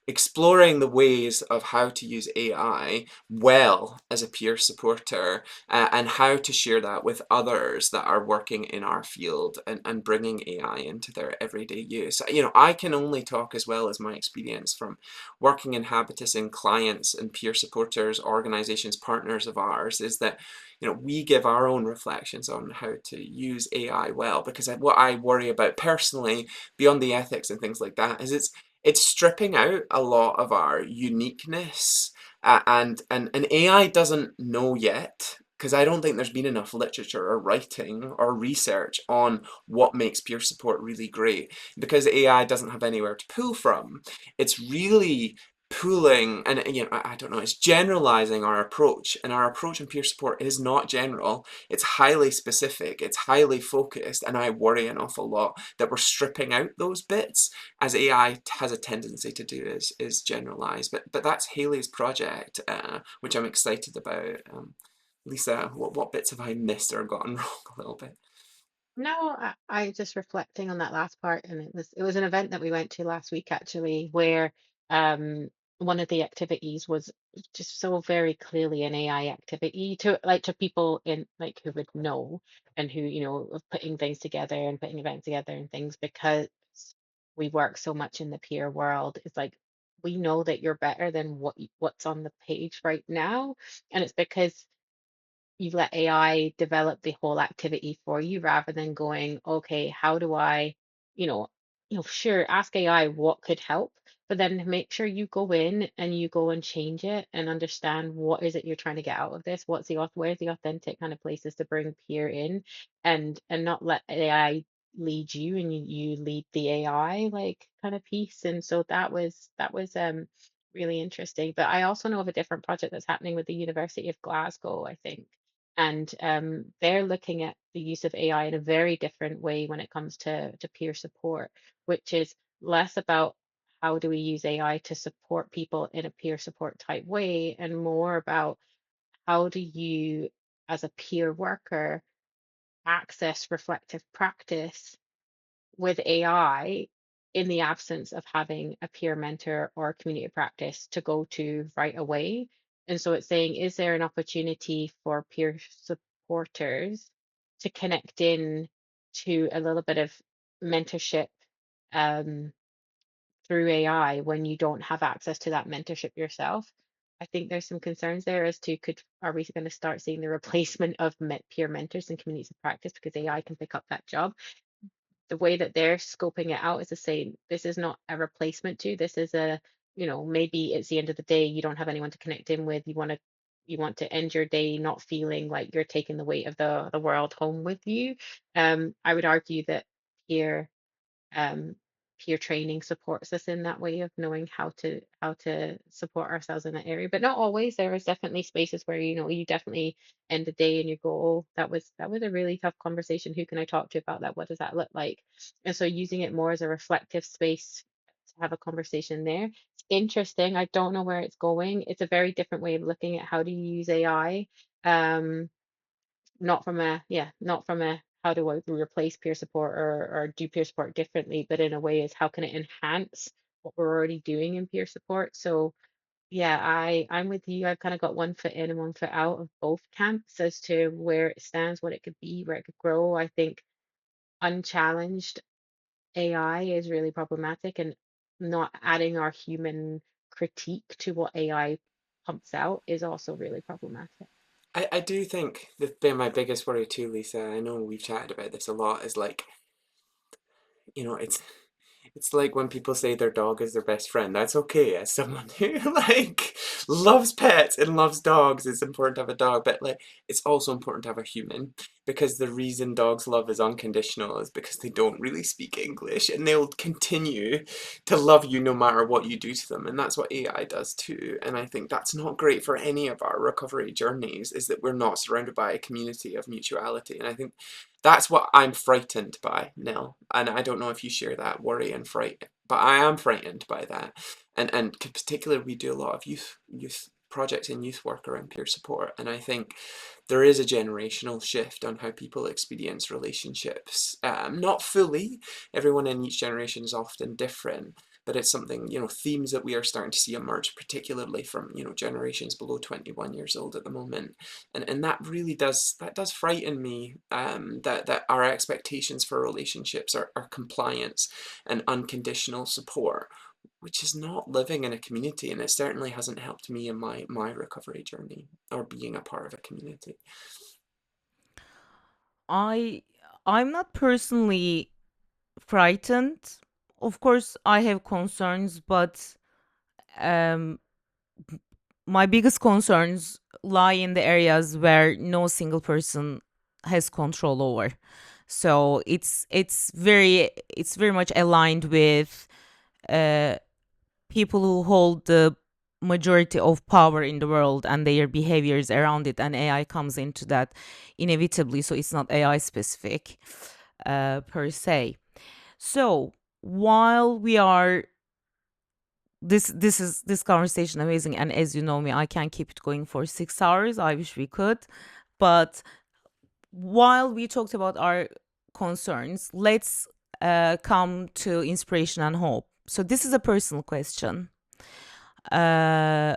B: exploring the ways of how to use AI well as a peer supporter, and how to share that with others that are working in our field, and bringing AI into their everyday use. I can only talk as well as my experience from working in Habitus and clients and peer supporters, organizations, partners of ours, is that we give our own reflections on how to use AI well, because what I worry about personally, beyond the ethics and things like that, is it's stripping out a lot of our uniqueness, and AI doesn't know yet, because I don't think there's been enough literature or writing or research on what makes peer support really great, because AI doesn't have anywhere to pull from. It's really pooling, and I don't know, it's generalizing our approach, and our approach in peer support is not general. It's highly specific, it's highly focused, and I worry an awful lot that we're stripping out those bits, as AI has a tendency to do, is generalize. But that's Haley's project, which I'm excited about. Lisa, what bits have I missed or gotten wrong a little bit?
A: No, I just reflecting on that last part, and it was an event that we went to last week actually, where um one of the activities was just so very clearly an AI activity to people in like who would know, and who of putting things together and putting events together and things, because we work so much in the peer world. It's like we know that you're better than what's on the page right now, and it's because you let AI develop the whole activity for you, rather than going, okay, how do I, you know, sure, ask AI what could help, but then make sure you go in and you go and change it and understand what is it you're trying to get out of this. Where's the authentic kind of places to bring peer in, and not let AI lead you, and you lead the AI like kind of piece. And so that was really interesting. But I also know of a different project that's happening with the University of Glasgow, I think, and they're looking at the use of AI in a very different way when it comes to peer support, which is less about how do we use AI to support people in a peer support type way, and more about how do you, as a peer worker, access reflective practice with AI in the absence of having a peer mentor or community practice to go to right away. And so it's saying, is there an opportunity for peer supporters to connect in to a little bit of mentorship um, through AI when you don't have access to that mentorship yourself? I think there's some concerns there as to, are we going to start seeing the replacement of peer mentors and communities of practice because AI can pick up that job? The way that they're scoping it out is to say this is not a replacement to, this is a, maybe it's the end of the day, you don't have anyone to connect in with, you want to end your day not feeling like you're taking the weight of the world home with you. I would argue that peer um, peer training supports us in that way of knowing how to support ourselves in that area, but not always. There is definitely spaces where you definitely end the day and you go, oh, that was a really tough conversation. Who can I talk to about that? What does that look like? And so using it more as a reflective space to have a conversation there. It's interesting. I don't know where it's going. It's a very different way of looking at how do you use AI. Um, not from a how do I replace peer support, or do peer support differently, but in a way is how can it enhance what we're already doing in peer support. So yeah, I'm with you. I've kind of got one foot in and one foot out of both camps as to where it stands, what it could be, where it could grow. I think unchallenged AI is really problematic, and not adding our human critique to what AI pumps out is also really problematic.
B: I do think that my biggest worry too, Lisa, I know we've chatted about this a lot, is like, it's like when people say their dog is their best friend. That's okay as someone who like loves pets and loves dogs. It's important to have a dog, but like it's also important to have a human, because the reason dogs love is unconditional is because they don't really speak English, and they'll continue to love you no matter what you do to them. And that's what AI does too. And I think that's not great for any of our recovery journeys, is that we're not surrounded by a community of mutuality. And I think that's what I'm frightened by, Nell. And I don't know if you share that worry and fright But I am frightened by that, and particularly we do a lot of youth projects and youth work around peer support, and I think there is a generational shift on how people experience relationships. Not fully, everyone in each generation is often different, but it's something, themes that we are starting to see emerge, particularly from, generations below 21 years old at the moment. And that really does frighten me, that our expectations for relationships are compliance and unconditional support, which is not living in a community, and it certainly hasn't helped me in my recovery journey or being a part of a community.
C: I I'm not personally frightened. Of course, I have concerns, but um, my biggest concerns lie in the areas where no single person has control over. So it's very much aligned with uh, people who hold the majority of power in the world and their behaviors around it, and AI comes into that inevitably. So it's not AI specific per se. So while we are this conversation amazing, and as you know me, I can keep it going for 6 hours. I wish we could, but while we talked about our concerns, let's come to inspiration and hope. So this is a personal question. uh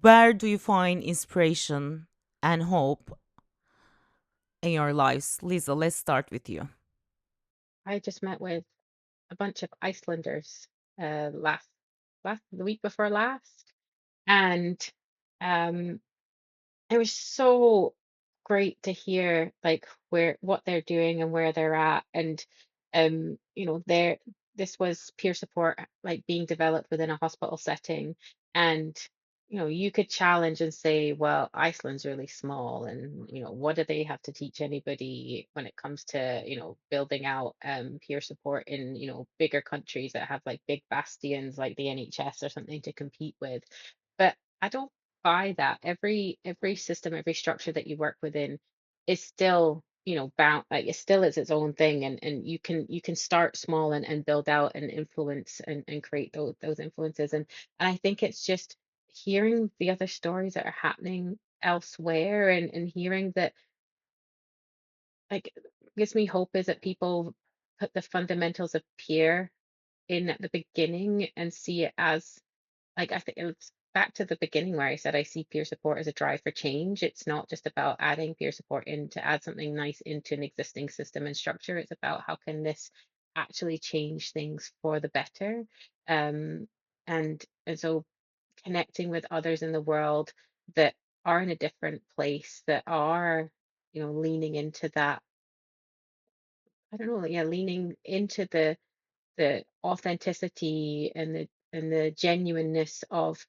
C: where do you find inspiration and hope in your lives? Lisa, let's start with you.
A: I just met with a bunch of Icelanders last the week before last, and um it was so great to hear like what they're doing and where they're at, and they're this was peer support like being developed within a hospital setting. And you could challenge and say, well, Iceland's really small, and what do they have to teach anybody when it comes to building out peer support in bigger countries that have like big bastions like the NHS or something to compete with. But I don't buy that. Every system, every structure that you work within is still, bound, like it still is its own thing, and you can start small and build out and influence and create those influences. And I think it's just hearing the other stories that are happening elsewhere, and hearing that, like, gives me hope is that people put the fundamentals of peer in at the beginning and see it as, like, I think it was back to the beginning where I said I see peer support as a drive for change. It's not just about adding peer support in to add something nice into an existing system and structure. It's about how can this actually change things for the better. Um, and so connecting with others in the world that are in a different place, that are, leaning into that, I don't know, yeah, leaning into the authenticity and the genuineness of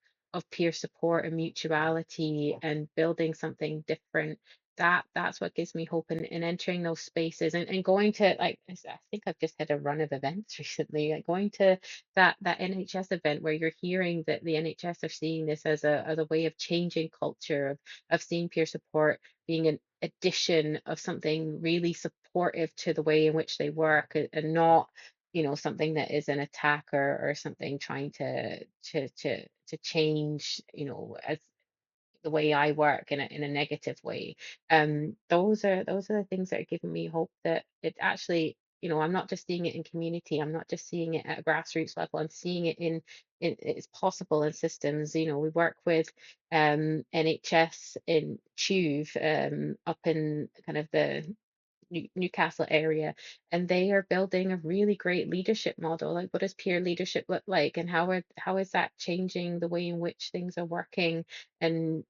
A: peer support and mutuality and building something different. That's what gives me hope in entering those spaces, and going to, like, I think I've just had a run of events recently, like going to that NHS event where you're hearing that the NHS are seeing this as a way of changing culture, of seeing peer support being an addition of something really supportive to the way in which they work, and not something that is an attack, or something trying to change, as the way I work in a negative way. Those are the things that are giving me hope that it actually, I'm not just seeing it in community, I'm not just seeing it at a grassroots level, I'm seeing it in it's possible in systems. We work with NHS in Tuve, up in kind of the Newcastle area, and they are building a really great leadership model. Like, what does peer leadership look like, and how is that changing the way in which things are working? And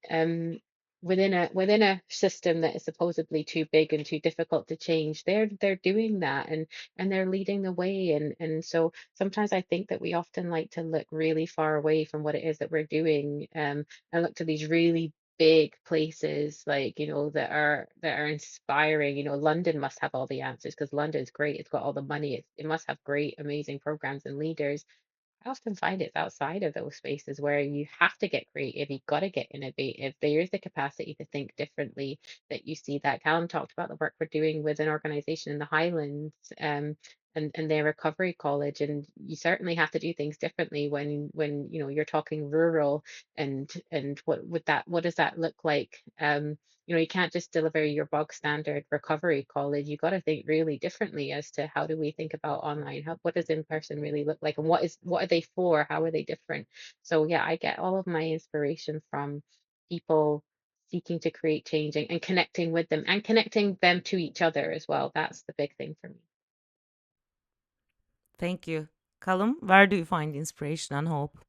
A: within a system that is supposedly too big and too difficult to change, they're doing that, and they're leading the way. And so sometimes I think that we often like to look really far away from what it is that we're doing, and look to these really big places, like, that are inspiring. London must have all the answers because London's great, it's got all the money, it must have great, amazing programs and leaders. I often find it's outside of those spaces where you have to get creative, you've got to get innovative. There is the capacity to think differently, that you see that. Callum talked about the work we're doing with an organization in the Highlands, and their recovery college. And you certainly have to do things differently when you're talking rural, and what does that look like? You can't just deliver your bog standard recovery college. You got to think really differently as to how do we think about online? What does in person really look like, and what are they for? How are they different? So yeah, I get all of my inspiration from people seeking to create change, and connecting with them, and connecting them to each other as well. That's the big thing for me.
C: Thank you. Callum, where do you find inspiration and hope?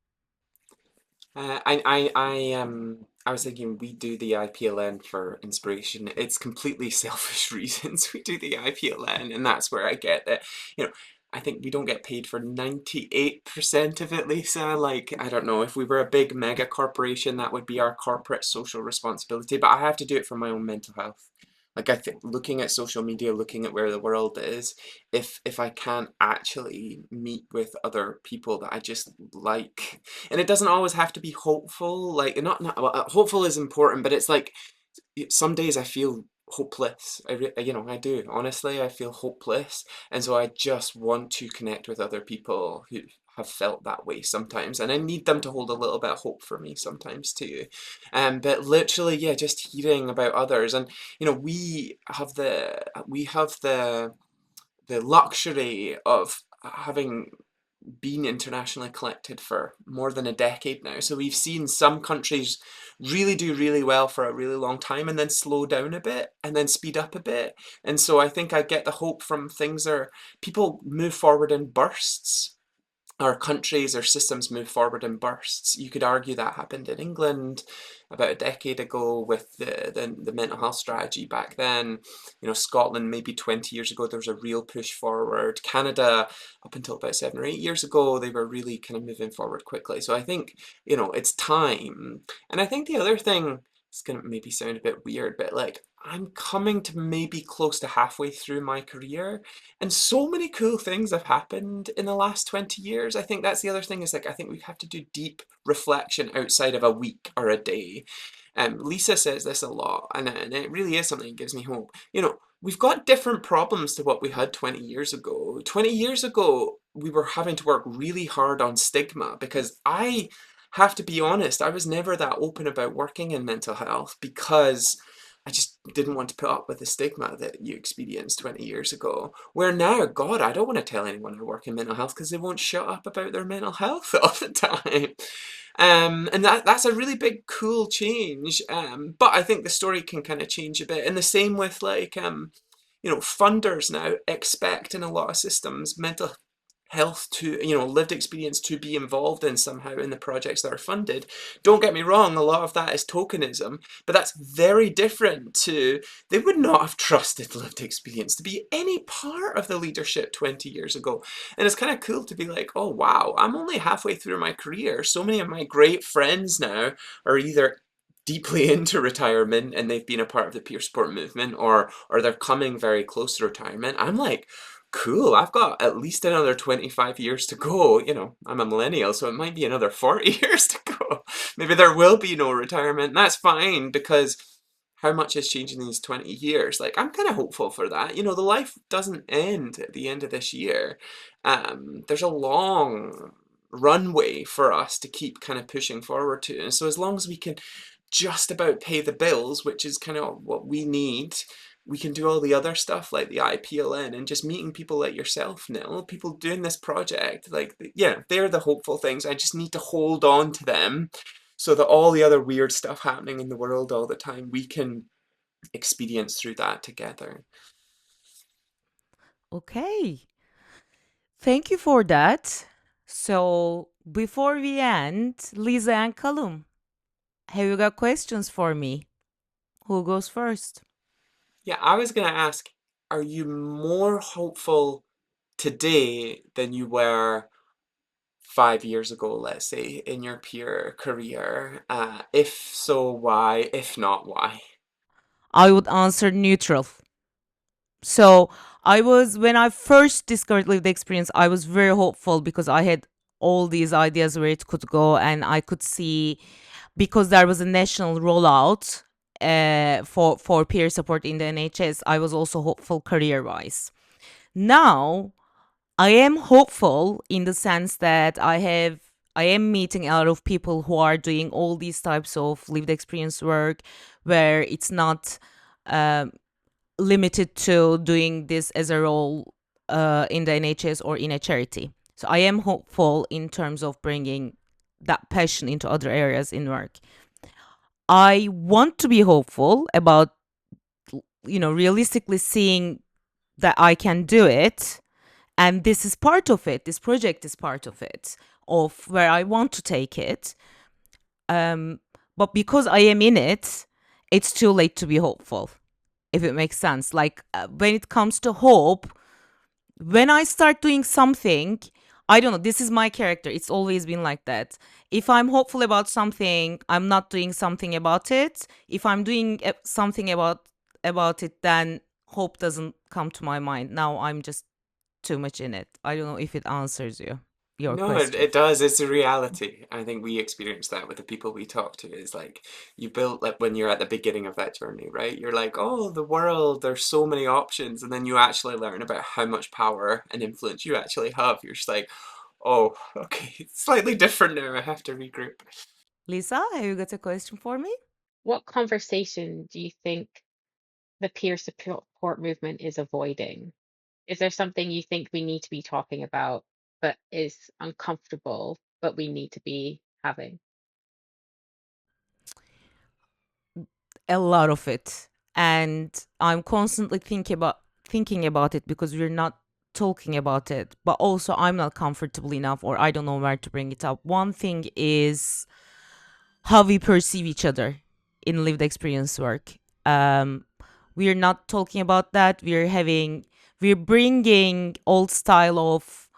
B: I was thinking we do the IPLN for inspiration. It's completely selfish reasons we do the IPLN, and that's where I get that. I think we don't get paid for 98% of it, Lisa. Like, I don't know, if we were a big mega corporation, that would be our corporate social responsibility, but I have to do it for my own mental health. Like, I think looking at social media, looking at where the world is, if I can't actually meet with other people that I just like, and it doesn't always have to be hopeful. Like, not well, hopeful is important, but it's like some days I feel hopeless. I do. Honestly, I feel hopeless, and so I just want to connect with other people who have felt that way sometimes, and I need them to hold a little bit of hope for me sometimes too. But literally, yeah, just hearing about others, and we have the luxury of having been internationally collected for more than a decade now. So we've seen some countries really do really well for a really long time, and then slow down a bit, and then speed up a bit. And so I think I get the hope from people move forward in bursts. Our countries, our systems move forward in bursts. You could argue that happened in England about a decade ago with the mental health strategy back then. Scotland maybe 20 years ago, there was a real push forward. Canada, up until about 7 or 8 years ago, they were really kind of moving forward quickly. So I think, it's time. And I think the other thing, it's going to maybe sound a bit weird, but like, I'm coming to maybe close to halfway through my career, and so many cool things have happened in the last 20 years. I think that's the other thing, is like, I think we have to do deep reflection outside of a week or a day. Lisa says this a lot, and it really is something that gives me hope. We've got different problems to what we had 20 years ago. 20 years ago, we were having to work really hard on stigma, because I have to be honest, I was never that open about working in mental health because I just didn't want to put up with the stigma that you experienced 20 years ago. Where now, God, I don't want to tell anyone I work in mental health because they won't shut up about their mental health all the time. And that's a really big, cool change. But I think the story can kind of change a bit. And the same with like, funders now expect in a lot of systems mental health to, lived experience to be involved in somehow in the projects that are funded. Don't get me wrong, a lot of that is tokenism, but that's very different to, they would not have trusted lived experience to be any part of the leadership 20 years ago. And it's kind of cool to be like, oh wow, I'm only halfway through my career. So many of my great friends now are either deeply into retirement and they've been a part of the peer support movement, or they're coming very close to retirement. I'm like, cool, I've got at least another 25 years to go. I'm a millennial, so it might be another 40 years to go. Maybe there will be no retirement. And that's fine, because how much has changed in these 20 years? Like, I'm kind of hopeful for that. The life doesn't end at the end of this year. There's a long runway for us to keep kind of pushing forward to. And so as long as we can just about pay the bills, which is kind of what we need, we can do all the other stuff like the IPLN and just meeting people like yourself, Nil, people doing this project. Like, yeah, they're the hopeful things. I just need to hold on to them so that all the other weird stuff happening in the world all the time, we can experience through that together.
C: Okay. Thank you for that. So, before we end, Lisa and Callum, have you got questions for me? Who goes first?
B: Yeah, I was going to ask, are you more hopeful today than you were 5 years ago, let's say, in your peer career? If so, why? If not, why?
C: I would answer neutral. So, when I first discovered lived experience, I was very hopeful because I had all these ideas where it could go, and I could see, because there was a national rollout for peer support in the NHS, I was also hopeful career wise. Now, I am hopeful in the sense that I am meeting a lot of people who are doing all these types of lived experience work where it's not um, limited to doing this as a role in the NHS or in a charity. So I am hopeful in terms of bringing that passion into other areas in work. I want to be hopeful about, realistically seeing that I can do it. And this is part of it. This project is part of it, of where I want to take it. Um, but because I am in it, it's too late to be hopeful, if it makes sense. Like when it comes to hope, when I start doing something, I don't know, this is my character. It's always been like that. If I'm hopeful about something, I'm not doing something about it. If I'm doing something about it, then hope doesn't come to my mind. Now I'm just too much in it. I don't know if it answers your
B: No, it,
C: question.
B: it does. It's a reality. I think we experience that with the people we talk to. Is like you build like when you're at the beginning of that journey, right? You're like, oh, the world, there's so many options, and then you actually learn about how much power and influence you actually have. You're just like, oh, okay, it's slightly different now. I have to regroup.
C: Lisa, have you got a question for me?
A: What conversation do you think the peer support movement is avoiding? Is there something you think we need to be talking about, but is uncomfortable, but we need to be having?
C: A lot of it. And I'm constantly thinking about it because we're not talking about it. But also I'm not comfortable enough or I don't know where to bring it up. One thing is how we perceive each other in lived experience work. Um, we're not talking about that. We're bringing old style of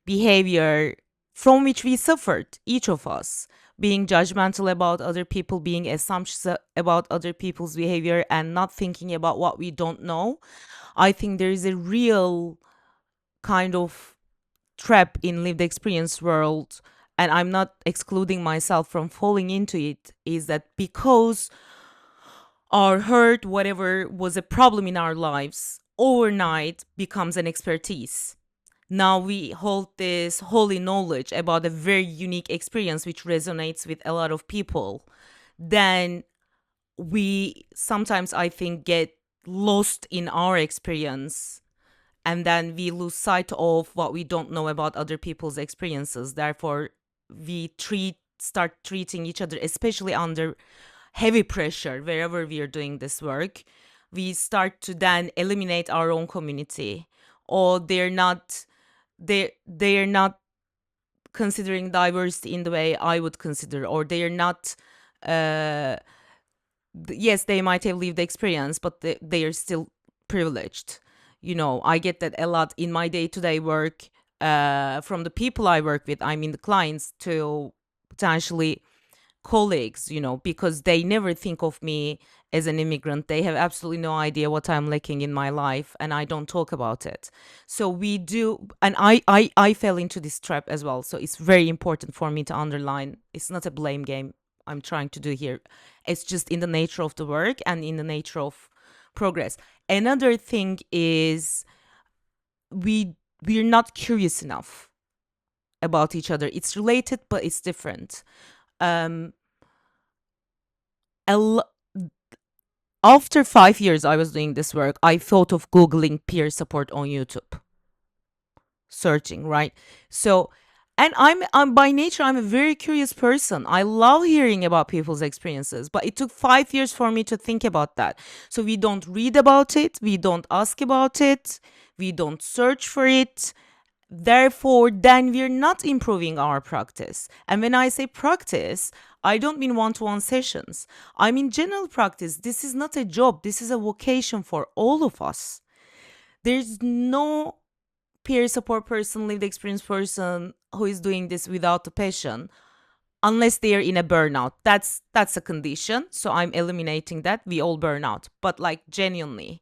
C: behavior from which we suffered, each of us, being judgmental about other people, being assumptions about other people's behavior, and not thinking about what we don't know. I think there is a real kind of trap in lived experience world, and I'm not excluding myself from falling into it, is that because our hurt, whatever was a problem in our lives, overnight becomes an expertise. Now we hold this holy knowledge about a very unique experience which resonates with a lot of people. Then we sometimes, I think, get lost in our experience, and then we lose sight of what we don't know about other people's experiences. Therefore, we start treating each other, especially under heavy pressure wherever we are doing this work. We start to then eliminate our own community, or they're not considering diversity in the way I would consider, or they are not. Uh, yes, they might have lived experience, but they are still privileged. I get that a lot in my day-to-day work, from the people I work with. I mean, the clients to potentially colleagues, because they never think of me as an immigrant. They have absolutely no idea what I'm lacking in my life, and I don't talk about it. So we do, and I fell into this trap as well. So it's very important for me to underline. It's not a blame game I'm trying to do here. It's just in the nature of the work and in the nature of progress. Another thing is we're not curious enough about each other. It's related, but it's different. Um, a l- After 5 years I was doing this work, I thought of Googling peer support on YouTube, searching, right? So, and I'm by nature, I'm a very curious person. I love hearing about people's experiences, but it took 5 years for me to think about that. So we don't read about it, we don't ask about it, we don't search for it. Therefore, then we're not improving our practice. And when I say practice, I don't mean one-to-one sessions. I mean general practice. This is not a job. This is a vocation for all of us. There's no peer support person, lived experience person who is doing this without a passion, unless they are in a burnout. That's a condition. So I'm eliminating that. We all burn out, but like genuinely.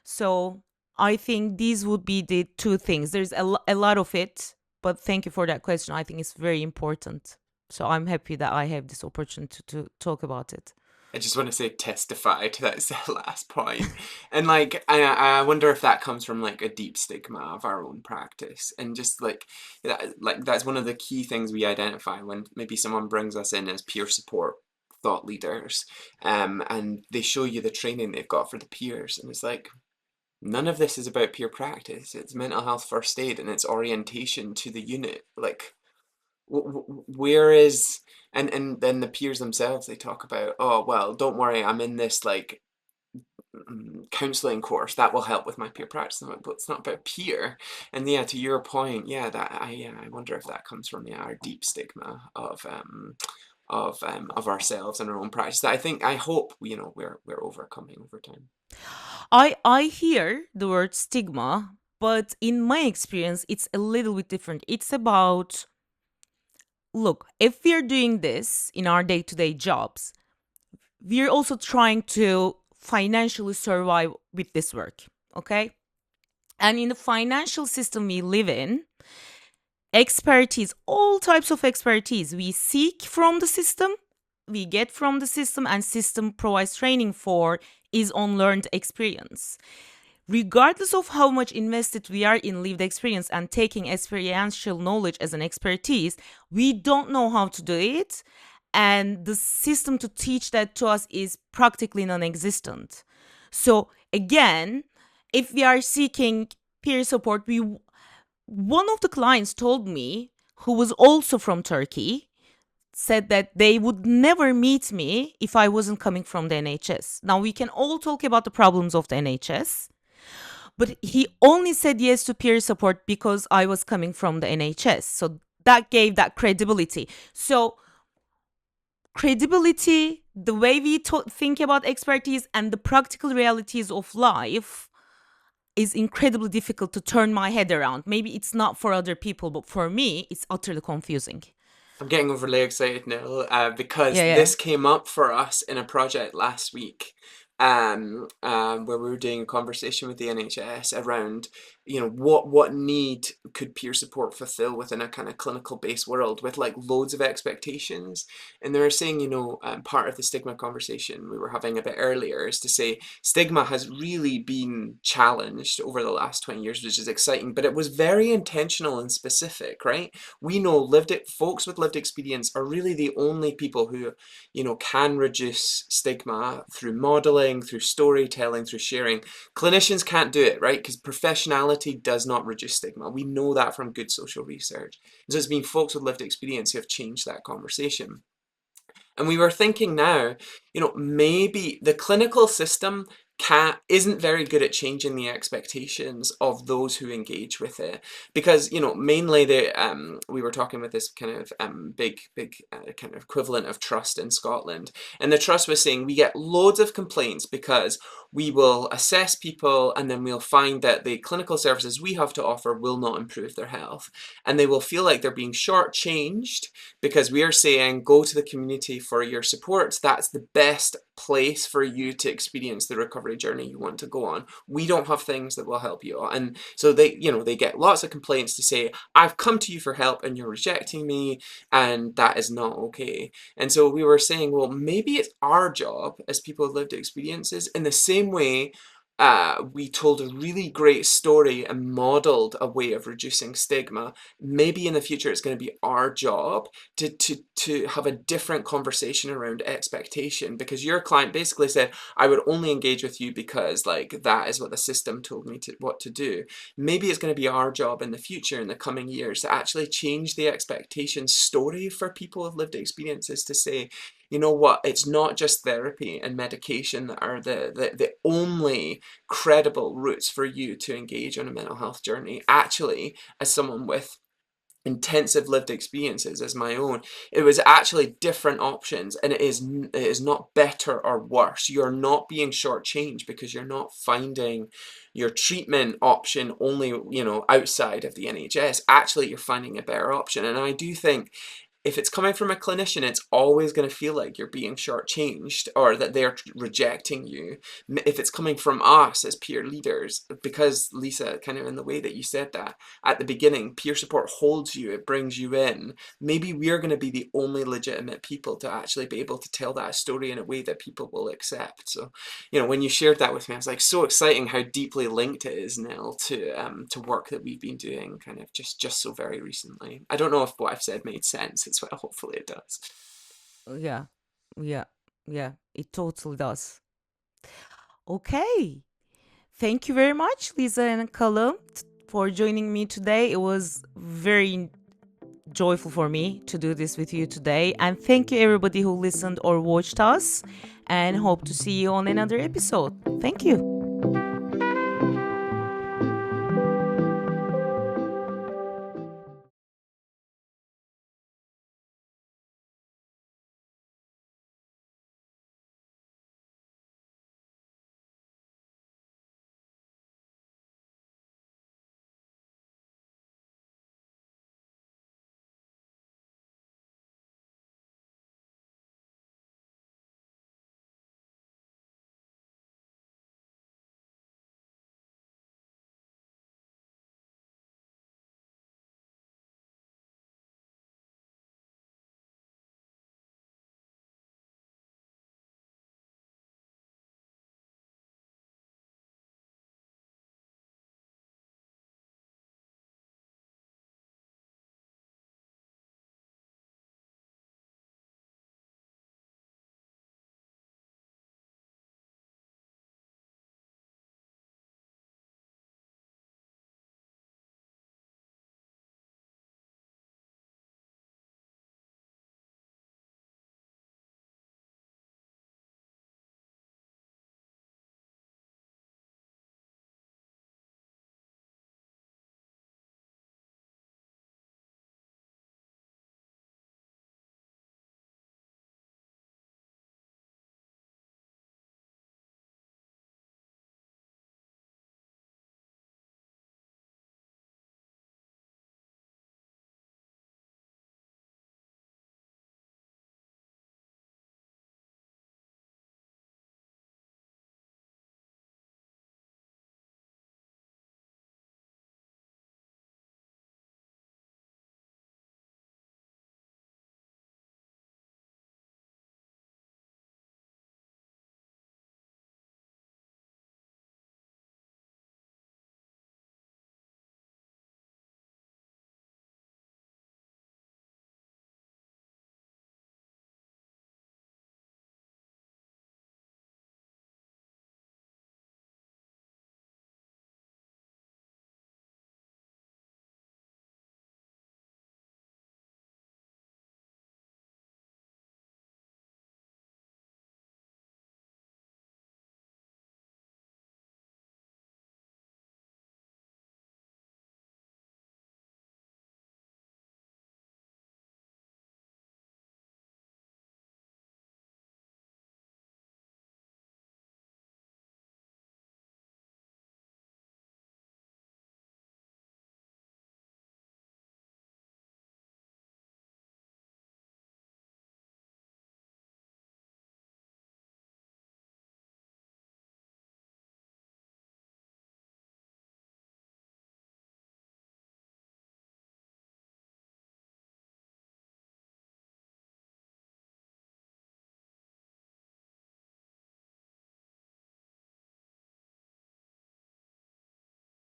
C: So I think these would be the two things. There's a lot of it, but thank you for that question. I think it's very important. So I'm happy that I have this opportunity to talk about it.
B: I just want to say testify to that last point. And like, I wonder if that comes from like a deep stigma of our own practice. And just like, that's one of the key things we identify when maybe someone brings us in as peer support thought leaders, and they show you the training they've got for the peers. And it's like, none of this is about peer practice. It's mental health first aid and it's orientation to the unit. Like, where is, and then the peers themselves, they talk about, oh well, don't worry, I'm in this like counseling course that will help with my peer practice. But it's not about peer. And yeah, to your point, yeah, that I wonder if that comes from, yeah, our deep stigma of ourselves and our own practice that I hope, you know, we're overcoming over time.
C: I hear the word stigma, but in my experience, it's a little bit different. It's about, look, if we're doing this in our day-to-day jobs, we're also trying to financially survive with this work, okay? And in the financial system we live in, expertise, all types of expertise we seek from the system, we get from the system, and system provides training for, is on learned experience. Regardless of how much invested we are in lived experience and taking experiential knowledge as an expertise, we don't know how to do it. And the system to teach that to us is practically non existent. So, again, if we are seeking peer support, one of the clients told me, who was also from Turkey, said that they would never meet me if I wasn't coming from the NHS. Now, we can all talk about the problems of the NHS, but he only said yes to peer support because I was coming from the NHS. So that gave that credibility. So credibility, the way we think about expertise and the practical realities of life is incredibly difficult to turn my head around. Maybe it's not for other people, but for me, it's utterly confusing.
B: I'm getting overly excited now, because
C: Yeah, yeah.
B: this came up for us in a project last week, where we were doing a conversation with the NHS around, you know, what need could peer support fulfill within a kind of clinical based world with like loads of expectations. And they were saying, you know, part of the stigma conversation we were having a bit earlier is to say stigma has really been challenged over the last 20 years, which is exciting, but it was very intentional and specific, right? We know folks with lived experience are really the only people who, you know, can reduce stigma through modeling, through storytelling, through sharing. Clinicians can't do it, right? Because professionality does not reduce stigma. We know that from good social research. And so it's been folks with lived experience who have changed that conversation. And we were thinking now, you know, maybe the clinical system isn't very good at changing the expectations of those who engage with it, because, you know, mainly we were talking with this kind of big kind of equivalent of trust in Scotland, and the trust was saying we get loads of complaints because we will assess people and then we'll find that the clinical services we have to offer will not improve their health, and they will feel like they're being shortchanged because we are saying go to the community for your support. That's the best place for you to experience the recovery journey you want to go on. We don't have things that will help you. And so they, you know, they get lots of complaints to say, I've come to you for help and you're rejecting me, and that is not okay. And so we were saying, well, maybe it's our job as people with lived experiences, in the same way we told a really great story and modeled a way of reducing stigma. Maybe in the future it's going to be our job to have a different conversation around expectation, because your client basically said, I would only engage with you because like that is what the system told me what to do. Maybe it's going to be our job in the future, in the coming years, to actually change the expectation story for people with lived experiences, to say, you know what, it's not just therapy and medication that are the only credible routes for you to engage on a mental health journey. Actually, as someone with intensive lived experiences as my own, it was actually different options, and it is not better or worse. You're not being shortchanged because you're not finding your treatment option only, you know, outside of the NHS. Actually, you're finding a better option. And I do think if it's coming from a clinician, it's always going to feel like you're being shortchanged or that they're rejecting you. If it's coming from us as peer leaders, because Lisa, kind of in the way that you said that at the beginning, peer support holds you, it brings you in. Maybe we're going to be the only legitimate people to actually be able to tell that story in a way that people will accept. So, you know, when you shared that with me, I was like, so exciting how deeply linked it is, Nell, to work that we've been doing kind of just so very recently. I don't know if what I've said made sense. It's well, hopefully it does.
C: Yeah, yeah, yeah. It totally does. Okay. Thank you very much, Lisa and Callum, for joining me today. It was very joyful for me to do this with you today. And thank you, everybody who listened or watched us. And hope to see you on another episode. Thank you.